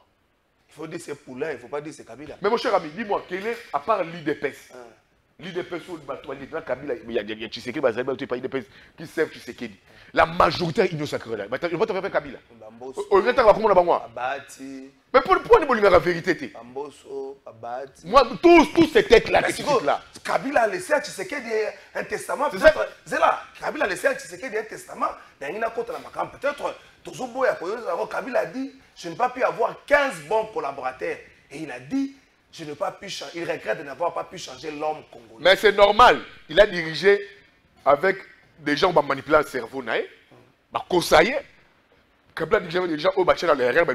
B: faut dire c'est Poulain, il ne faut pas dire c'est Kabila.
G: Mais mon cher ami, dis-moi, quel est, à part l'IDPS, l'IDPS ou le Kabila, il y a Tshisekedi, l'IDPS qui servent Tshisekedi. La majorité est union sacrée. Je vais te faire Kabila. Mais pourquoi ne pas la vérité? Moi, tous ces têtes-là,
B: Kabila a laissé à Tshisekedi un testament. C'est là. Kabila a laissé à Tshisekedi un testament. Peut-être, Kabila a dit, je n'ai pas pu avoir 15 bons collaborateurs. Et il a dit, je n'ai pas pu changer. Il regrette de n'avoir pas pu changer l'homme congolais.
G: Mais c'est normal. Il a dirigé avec des gens qui ont manipulé le cerveau. Kosaye. Kabila dit que j'avais des gens au bâti dans les rêves,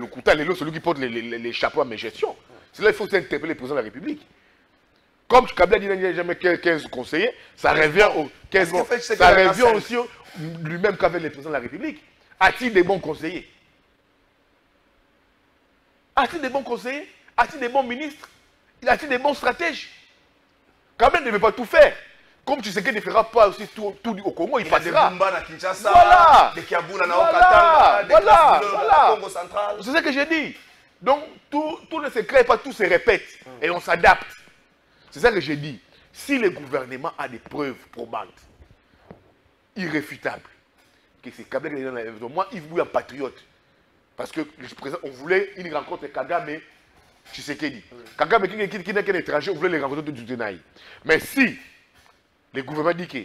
G: celui qui porte les chapeaux à mes gestions. C'est là qu'il faut interpeller le président de la République. Comme Kabila dit qu'il n'y a jamais 15 conseillers, ça revient au 15 bons. Ça revient aussi lui-même qu'avec le président de la République. A-t-il des bons conseillers? A-t-il des bons conseillers? A-t-il des bons ministres? A-t-il des bons stratèges? Kabila ne veut pas tout faire. Comme tu sais qu'il ne fera pas aussi tout au Congo, il passera. Voilà. C'est ce que j'ai dit. Donc, tout ne se crée pas, tout se répète. Et on s'adapte. C'est ça que j'ai dit. Si le gouvernement a des preuves probantes, irréfutables, que c'est Kabila qui est dans la maison, moi, Yves Bouya, patriote. Parce que on voulait une rencontre Kagame, Tshisekedi. Kagame, qui n'est qu'un étranger, on voulait les rencontrer du Tenaï. Mais si le gouvernement dit que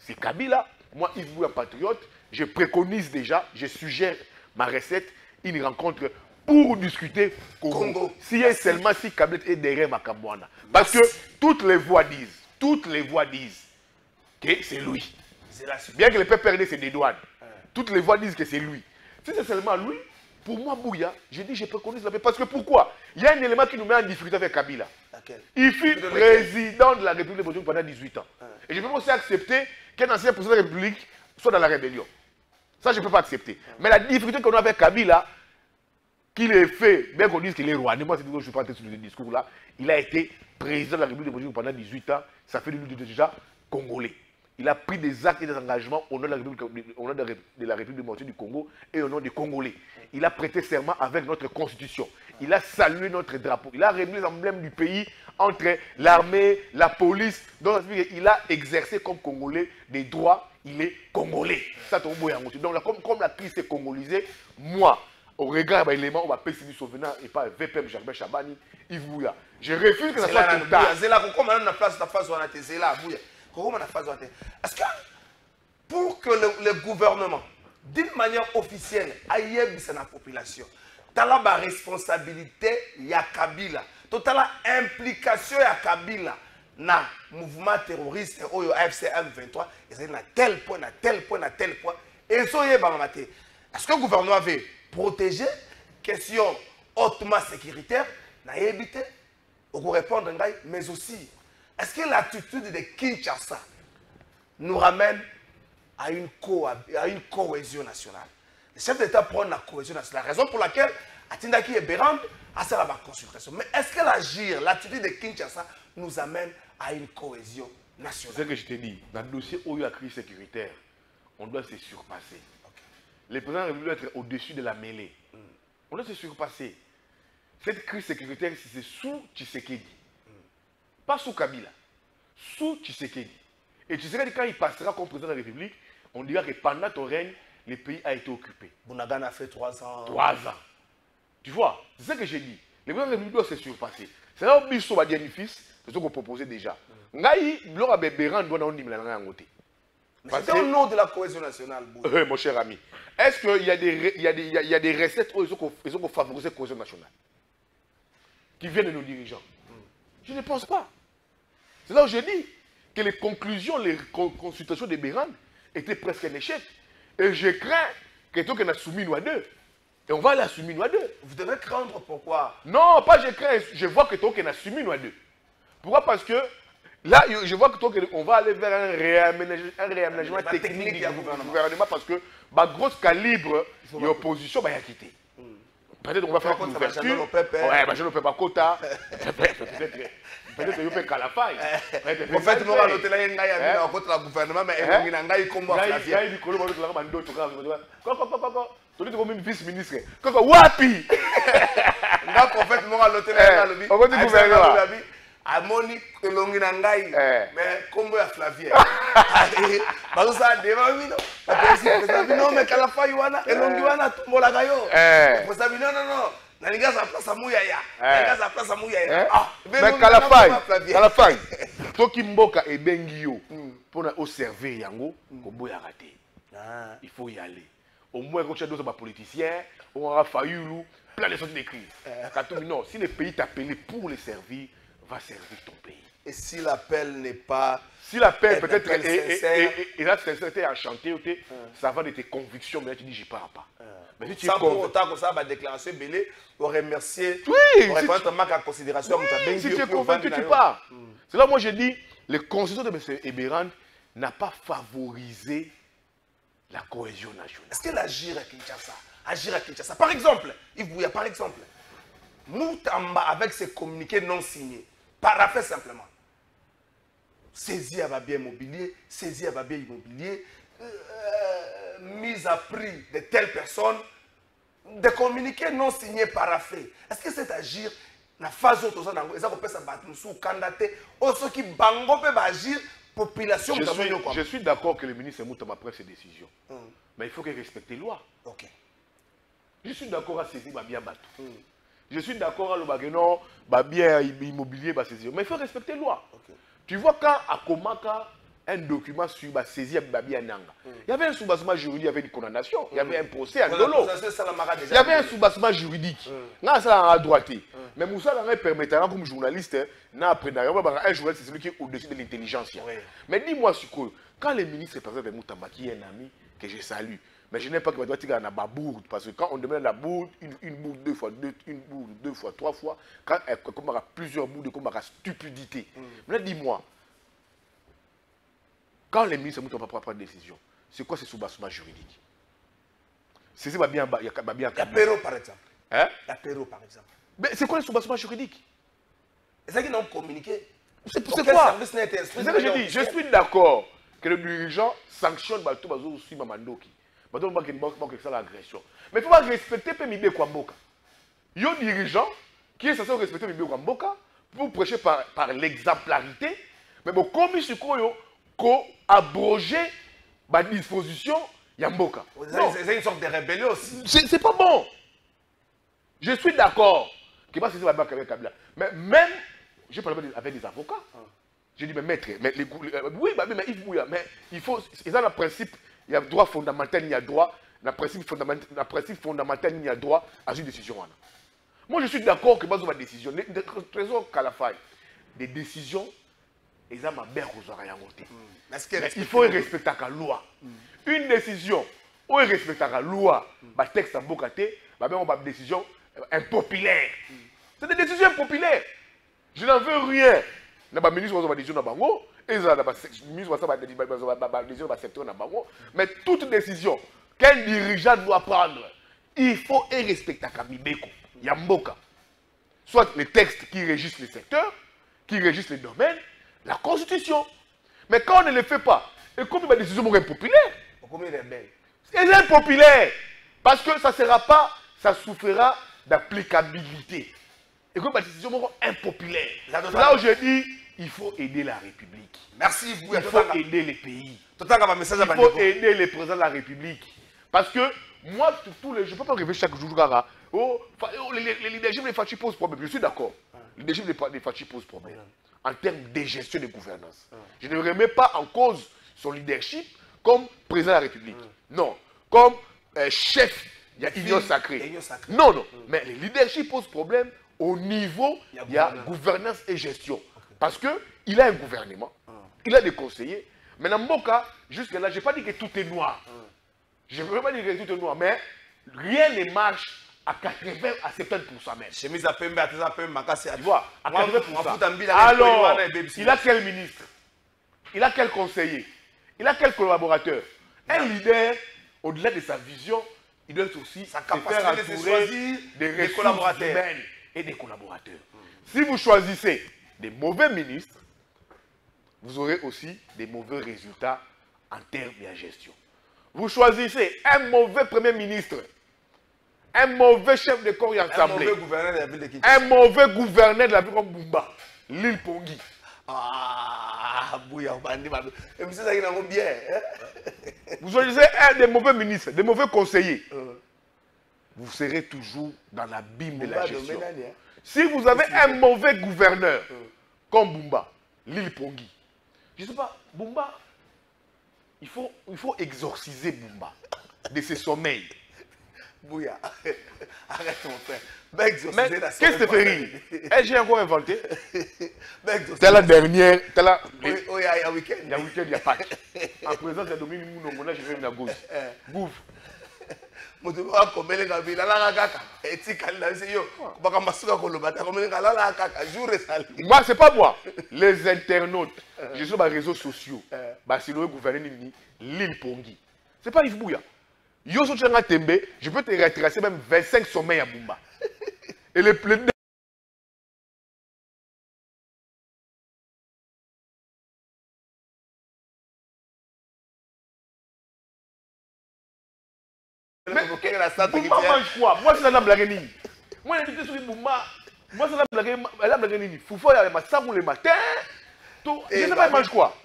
G: c'est Kabila, moi, Yves Bouya, patriote, je préconise déjà, je suggère ma recette, une rencontre pour discuter Congo. Si et seulement si Kabila est derrière Makambouana. Parce que toutes les voix disent que c'est lui. Bien que le peuple perde ses dédouanes. Toutes les voix disent que c'est lui. Si c'est seulement lui, pour moi, Bouya, je dis je préconise la paix. Parce que pourquoi? Il y a un élément qui nous met en difficulté avec Kabila. Il fut président de la République de Bonjour pendant 18 ans. Et je peux aussi accepter qu'un ancien président de la République soit dans la rébellion. Ça, je ne peux pas accepter. Mais la difficulté qu'on a avec Kabila, qu'il ait fait, bien qu'on dise qu'il est roi, moi, je ne suis pas sur ce discours-là, il a été président de la République de Bonjour pendant 18 ans, ça fait de lui déjà congolais. Il a pris des actes et des engagements au nom de la République du Congo et au nom des Congolais. Il a prêté serment avec notre constitution. Il a salué notre drapeau. Il a remis les emblèmes du pays entre l'armée, la police. Donc, il a exercé comme Congolais des droits. Il est Congolais. Ça, donc, comme la crise s'est congolisée, moi, au regard de l'élément, on va payer du souvenir et pas VPM Jarbin Chabani, Yves Bouya. Je refuse que ça soit comme ça.
B: Est-ce que pour que le gouvernement, d'une manière officielle, aille la population, tu as la responsabilité, il y a Kabila, tu as l'implication, il y a Kabila, dans le mouvement terroriste, au AFC M23, et c'est à tel point, à tel point, à tel point. Et ça, est-ce que le gouvernement veut protéger, question hautement sécuritaire, n'a évité, on répondre, mais aussi, est-ce que l'attitude de Kinshasa nous ramène à une cohésion nationale? Le chef d'État prend la cohésion nationale. La raison pour laquelle, Atindaki et Bérand, à ça la consultation. Mais est-ce que l'agir, l'attitude de Kinshasa nous amène à une cohésion nationale?
G: C'est ce que je te dis. Dans le dossier où il y a crise sécuritaire, on doit se surpasser. Les présidents de la République doivent être au-dessus de la mêlée. On doit se surpasser. Cette crise sécuritaire, c'est sous Tshisekedi. Pas sous Kabila. Sous Tshisekedi. Et Tshisekedi, quand il passera comme président de la République, on dira que pendant ton règne, le pays a été occupé.
B: Bounagan a fait 3 ans.
G: 3 ans. Tu vois, c'est ce que j'ai dit. Les présidents de la République doivent se surpasser. C'est là où Bissot va dire une fils, c'est ce qu'on proposait déjà. Ngaï, l'ora Bébéran doit nous dire la côté.
B: C'est au nom de la cohésion nationale.
G: Mon cher ami, est-ce qu'il y a des recettes où ils ont favorisé la cohésion nationale qui viennent de nos dirigeants? Je ne pense pas. C'est là où je dis que les conclusions, les consultations de Bérand étaient presque un échec. Et je crains que tout qu'on a soumis nous à deux. Et on va la soumis nous à deux.
B: Vous devez craindre pourquoi?
G: Non, pas je crains. Je vois que tout qu'on a soumis nous à deux. Pourquoi? Parce que là, je vois que on va aller vers un réaménagement technique du gouvernement parce que ma grosse calibre d'opposition va y quitter. Peut-être qu'on va faire une ouverture. Ouais, je ne peux pas quota. Peut-être que je peux calafaille.
B: En fait, nous allons te la ngaïa à contre le gouvernement, mais il y a un ngaïa comme moi.
G: Il y a une colombe de la mando. Tu dis comme vice-ministre. Wapi.
B: Donc, en fait, nous allons te la ngaïa.
G: On va dire gouvernement.
B: Amoni elongi na ngai mais kombo ya Flavien bazosa dema bino non mais kala fa wana elongi wana tumbola gayo posa bino non nalinga za place muyaya nalinga za place muyaya
G: mais kala fa toki mboka ebengi yo pona au servir yango koboya raté il faut y aller au moins quand tu as d'autres politiciens on aura Fayulu plein de sorties de crise non si le pays t'appelle pour les servir va servir ton pays.
B: Et si l'appel n'est pas...
G: Si l'appel peut-être et là c'est enchanté, ça va de tes convictions, mais là tu dis j'y pars pas. Mais si tu
B: sans pour autant que ça va déclencher belé, on remercier,
G: oui,
B: on répond si en considération.
G: Oui, si tu es convaincu, tu pars. C'est là moi je dis, le constitution de M. Ebérand n'a pas favorisé la cohésion nationale.
B: Est-ce que l'agir à Kinshasa, par exemple, Yves Bouya, par exemple, Moutamba avec ses communiqués non signés, paraphrase simplement. Saisie à bien immobilier, saisie à bien immobilier, mise à prix de telles personnes, des communiqués non signés paraphrase. Est-ce que c'est agir na phase où ça peut se battre sous candidaté, ou ceux qui bango peuvent agir, population.
G: Je suis d'accord que le ministre Moutamba prenne ses décisions, mais il faut qu'il respecte les lois.
B: Ok.
G: Je suis d'accord à saisir bien bateau. Je suis d'accord à le non, bien immobilier, saisir. Mais il faut respecter la loi. Okay. Tu vois, quand à Komaka, un document sur la saisie de Babi Ananga, il y avait un soubassement juridique, il y avait une condamnation, il y avait un procès à Dolo. Il y avait un soubassement juridique. Non, ça a droité. Mais Moussa permettra comme journaliste, un journaliste, c'est celui qui est au-dessus de l'intelligence. Mais dis-moi, quand le ministre présente Moutamba, qui est un ami que je salue, mais je n'aime pas que tu dois dire la bourde, parce que quand on demande la bourde, une bourde deux fois, 3 fois, quand on a plusieurs bourdes, comme la stupidité. Maintenant, dis-moi, quand les ministres ne peuvent pas prendre des décisions, c'est quoi ce soubassement juridique? C'est ça, il y a
B: Péro, par exemple.
G: Hein?
B: Il y a Péro, par exemple.
G: Mais c'est quoi le soubassement juridique?
B: C'est ça qu'ils n'ont communiqué.
G: C'est quoi? C'est ça que je dis. Je suis d'accord que le dirigeant sanctionne tout le monde aussi Mamandoki. Mais il faut pas respecter Pemibé Kwamboka. Il y a un dirigeant qui est censé respecter Pemibé Kwamboka pour prêcher par l'exemplarité. Mais comme il faut abroger la disposition Yamboka.
B: C'est une sorte de rébellion aussi.
G: C'est pas bon. Je suis d'accord que pas saisir la banque avec Kabila. Mais même, j'ai parlé avec des avocats. J'ai dit, mais maître, oui, mais Yves Bouya, mais il faut, ils ont le principe. Il y a droit fondamental, il y a droit, le principe fondamental, il y a droit à une décision. Moi, je suis d'accord que ma décision, trésor Kalafaï, des décisions, ils ont ma mère aux oreilles. Il faut respecter la loi. Une décision, où il respecte la loi, le texte en bocaté, on a une décision impopulaire. C'est des décisions impopulaires. Je n'en veux rien. Le ministre va décision dans Bango. Mais toute décision qu'un dirigeant doit prendre, il faut respecter Kamibeko, Yamboka. Soit les textes qui régissent les secteurs, qui régissent les domaines, la Constitution. Mais quand on ne le fait pas, et comme une décision impopulaire, c'est impopulaire. Parce que ça ne sera pas, ça souffrira d'applicabilité. Et comme une décision impopulaire. Là où je dis, il faut aider la République.
B: Merci.
G: Il faut aider les pays. Il faut aider les présidents de la République. Parce que moi, je ne peux pas rêver chaque jour. Les leadership des Fachi posent problème. Je suis d'accord. Le leadership des Fachi pose problème. En termes de gestion de gouvernance. Je ne remets pas en cause son leadership comme président de la République. Non. Comme chef, il y a union sacrée. Non, non. Mais le leadership pose problème au niveau, il y a gouvernance et gestion. Parce qu'il a un gouvernement, il a des conseillers. Mais dans mon cas, jusque-là, je n'ai pas dit que tout est noir. Je ne veux pas dire que tout est noir, mais rien ne marche à 80 à 70% même.
B: Chemise à Pembe, à Pembe,
G: tu vois, à 80%. Alors, il a quel ministre? Il a quel conseiller? Il a quel collaborateur? Un leader, au-delà de sa vision, il doit aussi sa capacité de choisir des collaborateurs et des collaborateurs. Si vous choisissez des mauvais ministres, vous aurez aussi des mauvais résultats en termes de gestion. Vous choisissez un mauvais premier ministre, un mauvais chef de corps et assemblée, un mauvais gouverneur de la ville comme Bumba, l'île Pongi.
B: Ah, bouillard,
G: vous choisissez un des mauvais ministres, des mauvais conseillers. Vous serez toujours dans l'abîme de la gestion. Si vous avez un mauvais gouverneur, comme Bumba, l'île Pongi, je ne sais pas, Bumba, il faut exorciser Bumba de ses sommeils.
B: Bouya, arrête mon frère.
G: Mais qu'est-ce que tu fais rire? J'ai encore inventé. C'est la dernière. C'est la.
B: Oui, il y a un week-end.
G: Il y a un week-end, il y a Pâques. En présence de Dominique Mounongo, je vais venir à gauche. Bouffe.
B: Moi,
G: c'est pas moi. Les internautes, je suis sur les réseaux sociaux. C'est le gouvernement l'île Pongi. C'est pas Yves Bouya. Yo, je peux te retracer même 25 sommeils à Bumba. Et le Bumba mange quoi? Moi, c'est la blague. Moi, j'ai dit sur Bumba. Moi, c'est la blague. Foufou, il y a le matin. Je ne sais pas, il mange quoi?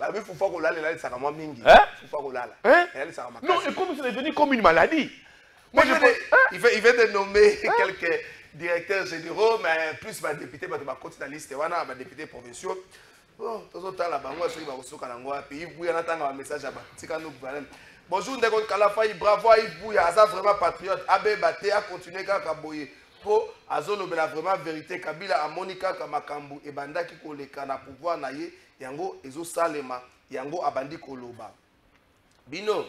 G: Non, et comme c'est devenu comme une maladie.
B: Moi, il fait de nommer quelques directeurs généraux, mais plus ma député, ma côté dans la liste, ma député provinciaux. Bon, tout le temps, la banque, c'est Yves Bouya, on a un message à bonjour, Ndeko Kalafai, bravo à Yves Bouya, Aza vraiment patriote, Abe Bate a continué à Kaboye. Pour Azolo Bela vraiment vérité, Kabila a Monica Kamakambu et Banda qui koleka na pouvoir naye, Yango Ezo Salema, Yango Abandi Koloba. Bino.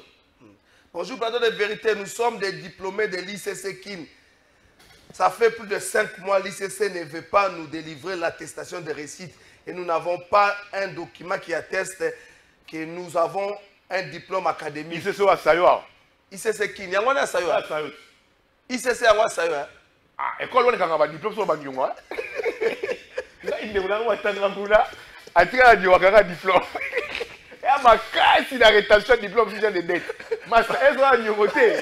B: Bonjour, plateau de vérité, nous sommes des diplômés de l'ICC Kin. Ça fait plus de 5 mois, l'ICC ne veut pas nous délivrer l'attestation de réussite et nous n'avons pas un document qui atteste que nous avons un diplôme académique.
G: ICC à Sayoa.
B: ICC Kin, Yango na Sayoa. ICC à Sayoa.
G: Ah, école, on est quand même diplôme sur le banquier. Là, il est vraiment à tirer un diplôme. Et à ma casse, il a rétention de diplôme de dette. Master, est-ce qu'on a une nouveauté?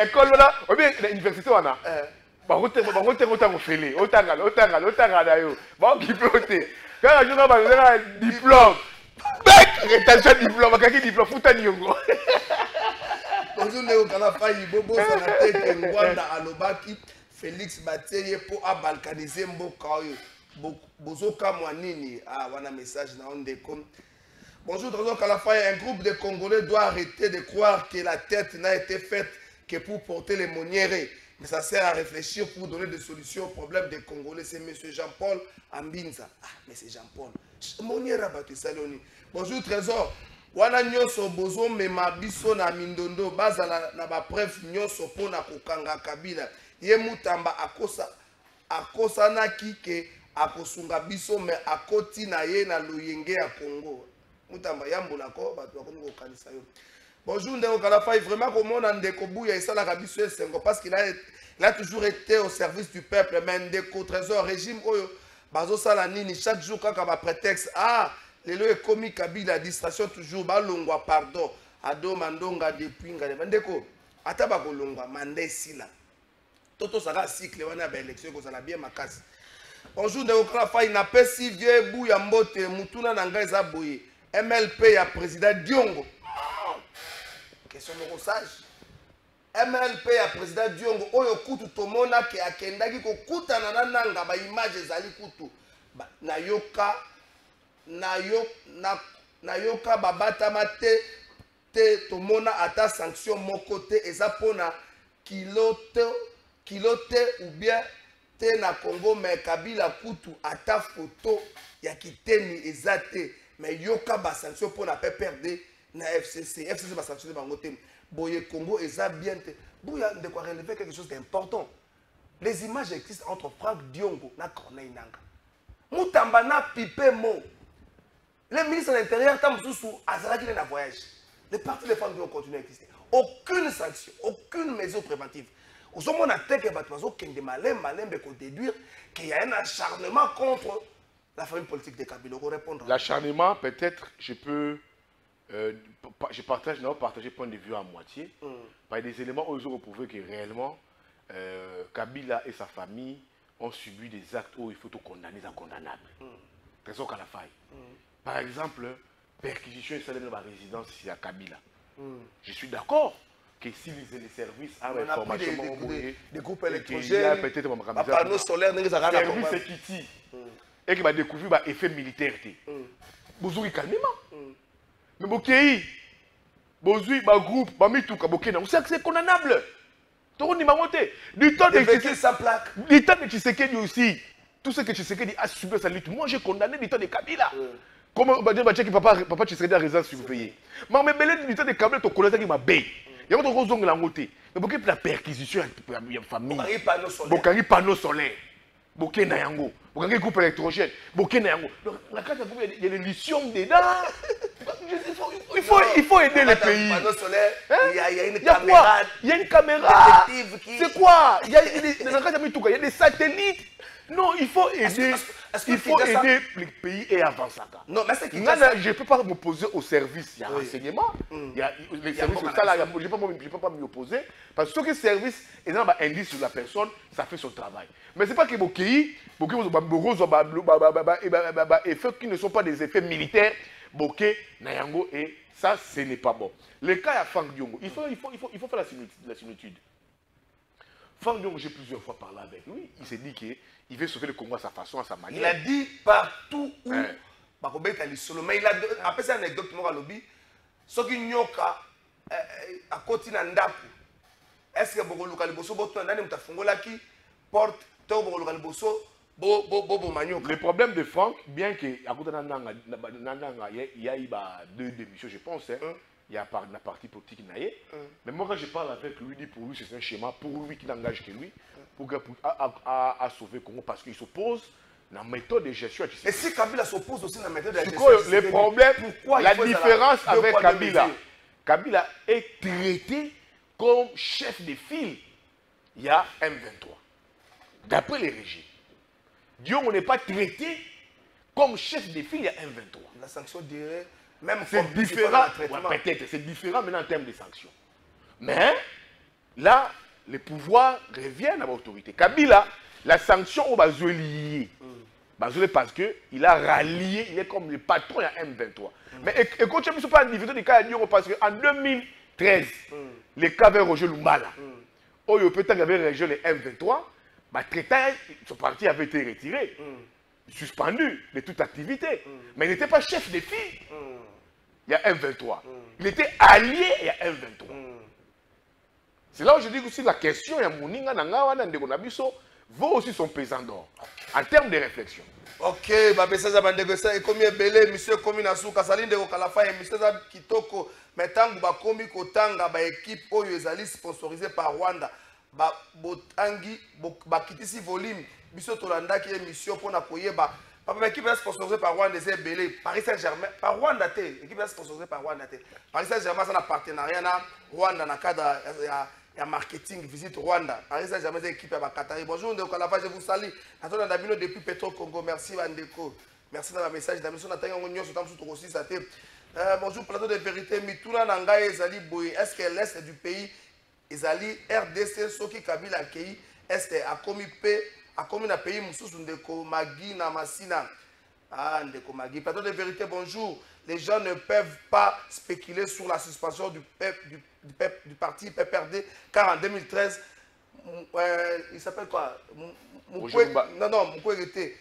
G: École, là, ou bien l'université, on a. Bah, on a fait un diplôme. Rétention de diplôme, quel diplôme?
B: Bonjour, Léo Kalafai, Bobo, Sanate, Ngwanda, Alobaki, Félix Bateye, pour abalkaniser Mbokayo. Bozoka Mwanini, on a un message dans Ondecom. Bonjour, Trésor Kalafai, un groupe de Congolais doit arrêter de croire que la tête n'a été faite que pour porter les monnières. Mais ça sert à réfléchir pour donner des solutions aux problèmes des Congolais. C'est M. Jean-Paul Ambinza. Ah, mais c'est Jean-Paul. Monnière Batu Saloni. Bonjour, Trésor. Wana nyonso bozo mema biso na mindondo bazala na ba preuve nyonso pona kokanga Kabila ye mutamba akosa na kike akosunga biso me akoti na ye na loyenge ya Congo mutamba yambola ko bato bakomi kokanisa yo.
F: Bonjour Ndeko Kalafay, vraiment comment Ndeko Bouya et ça la Rabi Sengo parce qu'il a toujours été au service du peuple. Mais Ndeko Trésor régime Oyo Bazo Salanini chaque jour quand on a prétexte les lois commis Kabila distraction toujours balongwa pardon ado mandonga depuis ngale Ndeko ataba kolongwa mandé sila. Toto sera cycle wana ba élection ko sala bien makasi. Bonjour Ndeko Kalafay na pesi vieux Bouya Mbote mutuna na ngai za boye MLP ya président Diongo. Question de sage. MLP ya président Diongo oyo kutu tomona ke akendaki ko kutana na nanga ba image ezali kutu nayoka babatama te tomona ata sanction moko te eza pona kilote ou bien te na Congo mais Kabila kutu ata photo ya kiteni eza te mais yoka ba sanction pona pe perdre na FCC va sanctionner bango te boye Congo eza bien te Bouya de quoi relever quelque chose d'important. Les images existent entre Franck Diongo na Corneille Nanga Moutamba na Pipe Mo le ministre de l'Intérieur Tamsoussou azalaki na voyage les partis de femmes ont continué à exister aucune sanction aucune mesure préventive aux hommes on a tel que batwazo kende malem ko déduire qu'il y a un acharnement contre la famille politique de Kabila pour répondre.
G: L'acharnement peut-être je partage point de vue à moitié par des éléments où ils ont prouvé que réellement Kabila et sa famille ont subi des actes où il faut tout condamner, c'est condamnable. Trésor Kalafay. Par exemple, perquisition et salaire de la résidence ici à Kabila. Je suis d'accord que si les services à l'information
F: des groupes électrogènes,
G: peut-être
F: un panneau solaire,
G: des services qui et qui va découvrir l'effet militaire. Vous calmement. Mais Bokei, Bozui, groupe, Bamituka, Bokena, on sait que c'est condamnable. Du temps de Tshisekedi aussi, tout ce que Tshisekedi a subi sa lutte, moi j'ai condamné du temps de Kabila. Comment on va dire que papa Tshisekedi a raison surveiller. Mais Belé du temps de Kabila, tu connais qui m'a bé. Il y a d'autres raisons que la montée. Mais Bokei pour la perquisition, il y a une famille. Bokari panneau solaire. Bokeh na yango. Bokari groupe électrogène. Bokeh na yango. Donc la carte il y a des lithium dedans. Il faut aider les pays.
F: Il y a une caméra.
G: Il y a une caméra.
F: C'est
G: quoi? Il y a des satellites. Non, il faut aider. Il faut aider les pays et avancer.
F: Non, mais c'est qui
G: je ne peux pas m'opposer au service. Il y a renseignement. Il y a les services je ne peux pas m'y opposer. Parce que ce service est un indice sur la personne, ça fait son travail. Mais ce n'est pas que Bokei, effets qui ne sont pas des effets militaires, Bokeh, Nayango, et ça, ce n'est pas bon. Le cas à Franck Diongo, il faut faire la similitude. Franck Diongo, j'ai plusieurs fois parlé avec lui, il s'est dit qu'il veut sauver le Congo à sa façon, à sa manière.
F: Il a dit partout où, mais il a après cette anecdote, ce qui nyoka à côté d'Andaku, est-ce que Bogoluka Liboso, porte,
G: le problème de Franck, bien qu'il y a eu deux démissions, je pense, il y a la partie politique naïe, mais moi quand je parle avec lui, pour lui c'est un schéma, pour lui qui n'engage que lui, à sauver le Congo parce qu'il s'oppose à la méthode de gestion.
F: Et si Kabila s'oppose aussi à la méthode de gestion,
G: le problème, la différence avec Kabila, Kabila est traité comme chef de file. Il y a M23. D'après les régimes. Diongo n'est pas traité comme chef de file, il y a M23.
F: La sanction dirait, même
G: c'est différent. Peut-être, c'est différent maintenant en termes de sanctions. Mais là, les pouvoirs reviennent à l'autorité. Kabila, la sanction au Bazou est liée. Bazou est parce qu'il a rallié, il est comme le patron à M23. Mais quand tu ne sais pas individuel du cas de Diongo, parce qu'en 2013, les cas vers Roger Lumbala, où il peut-être avait rejoint les M23, son parti avait été retiré, suspendu de toute activité. Mais il n'était pas chef de file. Il y a M23. Il était allié il y a M23. C'est là où je dis aussi la question, il y a Mouninga, Nangawana, Ndegonabiso, vaut aussi son pesant d'or. En termes de réflexion.
F: Ok, Babessa Zabandegesa, et combien belé, monsieur Kominasu, Kasaline de Okalafa, et monsieur Kitoko, mais tant que Bakomi Kotanga, équipe Oyo Ezali sponsorisée par Rwanda, Botangi, Bakitisi volume, monsieur Tolanda qui est mission pour Nakoye,
B: Papa, l'équipe est sponsorisée par Rwanda, c'est Belé. Paris Saint-Germain, par Rwanda, l'équipe est sponsorisée par Rwanda. Paris Saint-Germain, c'est un partenariat avec Rwanda, dans le cadre de marketing, visite Rwanda. Paris Saint-Germain, c'est l'équipe à Qatari. Bonjour, Ndeko Lava, je vous salue. Attends, on a vu depuis Petro Congo. Merci, Ndeko. Merci dans le message. Bonjour, plateau de vérité. Mituna Nanga Ezali Boye. Est-ce que l'Est du pays, Ezali RDC, Soki Kabila Akei, est-ce que a commis un pays Moussous Ndeko Magi Namasina? Ah, Ndeko Magi. Plateau de vérité, bonjour. Les gens ne peuvent pas spéculer sur la suspension du parti PPRD, car en 2013, il s'appelle quoi? Non, Moukwegete.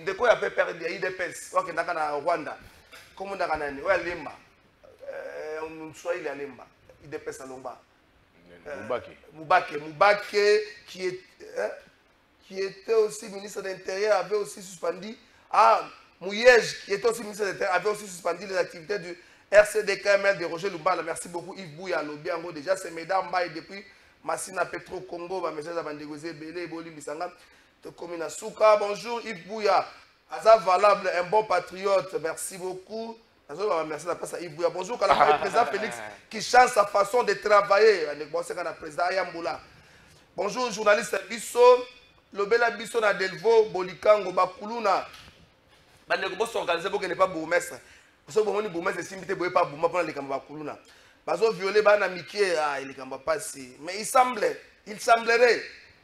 B: Ndeko ya PPRD, il y a IDPS, il y a Rwanda. Comment on a gagné? Ouais, Lemba. On soit il est à Lemba. IDPS à Lomba. Moubake, qui était aussi ministre de l'Intérieur, avait aussi suspendu. Ah, Mouyej, qui était aussi ministre de l'Intérieur, avait aussi suspendu les activités du RCDKML de Roger Loubala. Merci beaucoup Yves Bouya, Lobiango. Déjà, c'est mesdames Mbaye depuis Massina Petro Congo, ma message à Bandegozé, Belé, Boli, Bissanga, Komina Souka. Bonjour Yves Bouya. Aza valable, un bon patriote. Merci beaucoup. Merci la passe à Yves Bouya. Bonjour, le président Félix qui change sa façon de travailler. Bonjour, journaliste Bisso. Lobela Bisso na Delvo, Bolikango, Bakuluna. Bandeko s'organiser pour que ne pas bourgmestre. Parce que bon, bourgmestre simité boye pas bourgmestre pour les Kamba Bakuluna. Bazo violer bana miké ah il Kamba pas si. Mais il semblerait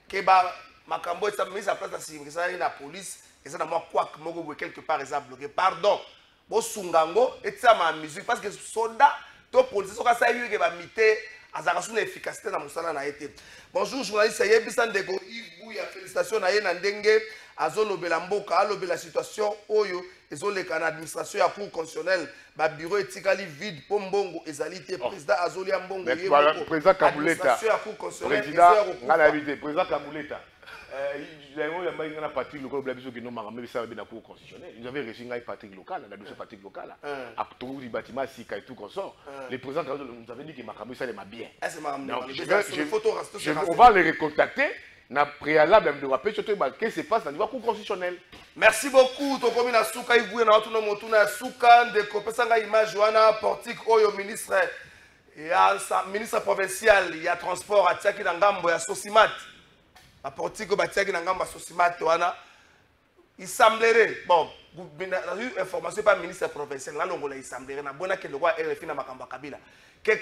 B: que ba makambo ça mise à place si que ça la police et ça dans moi quoi que quelque part est bloqué. Pardon. Bo sungango et ça ma musique parce que soldat to police so ka ça eu que ba mité azaka sous efficacité dans musala na été. Bonjour journaliste Yebisa Ndeko Yves Bouya félicitations na ye na ndenge azolobela mboka alobela situation oyo ezoleka na administration ya cour constitutionnelle ba bureau etikali vide po mbongo ezalité président azolia mbongo
G: yebo président Kabuleta
B: administration ya cour constitutionnelle
G: président ngala habité président Kabuleta il Patrick local qui nous m'a ramené ça dans cour constitutionnelle. Nous avons reçu un Patrick local, la dossier Patrick local. À tout du bâtiment Sika et tout consort. Les présidents nous avaient dit que m'a ramené ça les m'a bien. On va les recontacter. Na préalable de rappeler surtout qu'est-ce qui se passe dans le cour constitutionnel.
B: Merci beaucoup. To komi na suka ivuye na watu no motuna suka ndeko pesanga image wana portique oyo ministre ministre provincial ya transport atiaki na ngambo ya Sosimat. La portique batiaki na ngambo ya Sosimat wana il semblerait bon la information pas ministre provincial là longola il semblerait na bona ke le roi RFI na makambo kabila ke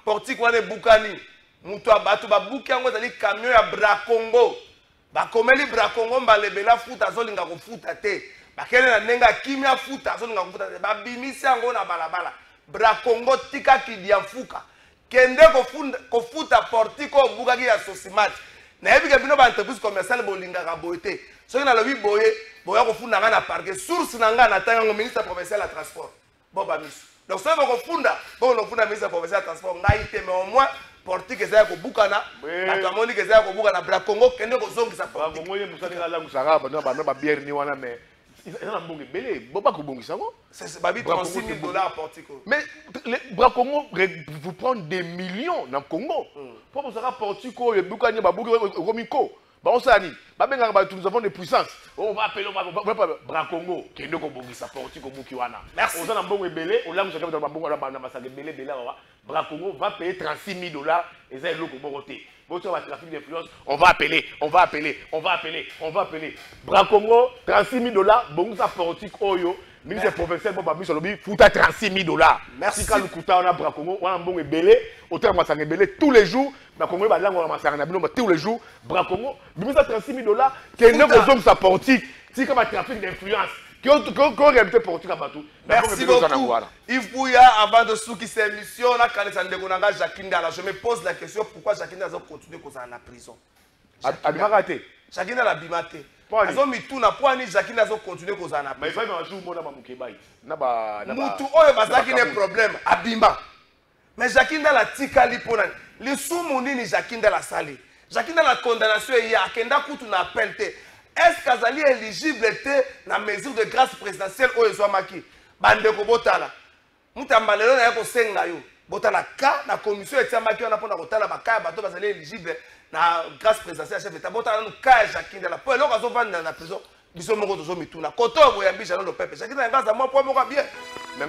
B: portique wana bukani mutu abatu babuki yango ezali camion ya Bracongo bakomeli Bracongo mbalebela futa azolinga kofuta te bakele na ndenge akimia futa azolinga kofuta te babimisi yango na balabala Bracongo tika kidia fuka kende kofuta portiko obukaki ya Sosimat na yebike bino ba entreprise commerciale bolinga ka boete soki na lobi boye boya kofunda nga na parquet source na nga na tango ministre provincial ya transport boba misu donc soki bokofunda bokofunda ministre provincial ya transport ngai te mais au moins portique ezaya kobukana bato amoni ezaya kobukana Bracongo kende kozongisa portique
G: Bracongo ye musani ala musaka bano ba bière ni wana mais ils ont bongi belé boba kobongisa ngo
B: c'est babi $36,000 portique
G: mais Bracongo vous prendre des millions dans Congo pour musaka portique ye bukanya babuki romiko ba osani ba benga ba nous avons des puissances on va appeler Bracongo kende kobongisa portique buki wana on a bongo belé on la musaka dans bongo na masaka belé belé Bracongo va payer $36,000 et ça est l'eau pour voter. Bon, sur la trafic d'influence, on va appeler. Bracongo, $36,000, bon, ça politique, oyo, ministre provincial, bon, bah, mis fouta $36,000.
B: Merci.
G: Quand nous coûtons, on a Bracongo, on a un bon belé, autant on va belé tous les jours. Bracongo, bah, là, on va tous les jours. Bracongo, ministre $36,000, qui est neuf sa politique, c'est comme un trafic d'influence.
B: Merci beaucoup. Yves Bouya, avant de souki cette émission, je me pose la question pourquoi Jacqueline a continué en prison. Jacqueline a bimaté. Jacqueline a continué en prison. Mais Jacqueline a la tika lipona. Les sous-monini Jacqueline a la salée. Jacqueline a la condamnation et il y a Kenda Koutou n'a appelé. Est-ce qu'Azali est éligible dans la mesure de grâce présidentielle au Ezouamaki? Bandeko Botala. Moutambalelo na yako senga yo. Botala ka na commission Ezouamaki on a pour na Botala baka bato bazali éligible na grâce présidentielle chef d'État. Botala nous ka Jacqueline de la pour l'occasion vendre dans la prison. biso moko tozo mituna koto boyambi jalon le peuple chacun dans un moi point moko bien
G: mais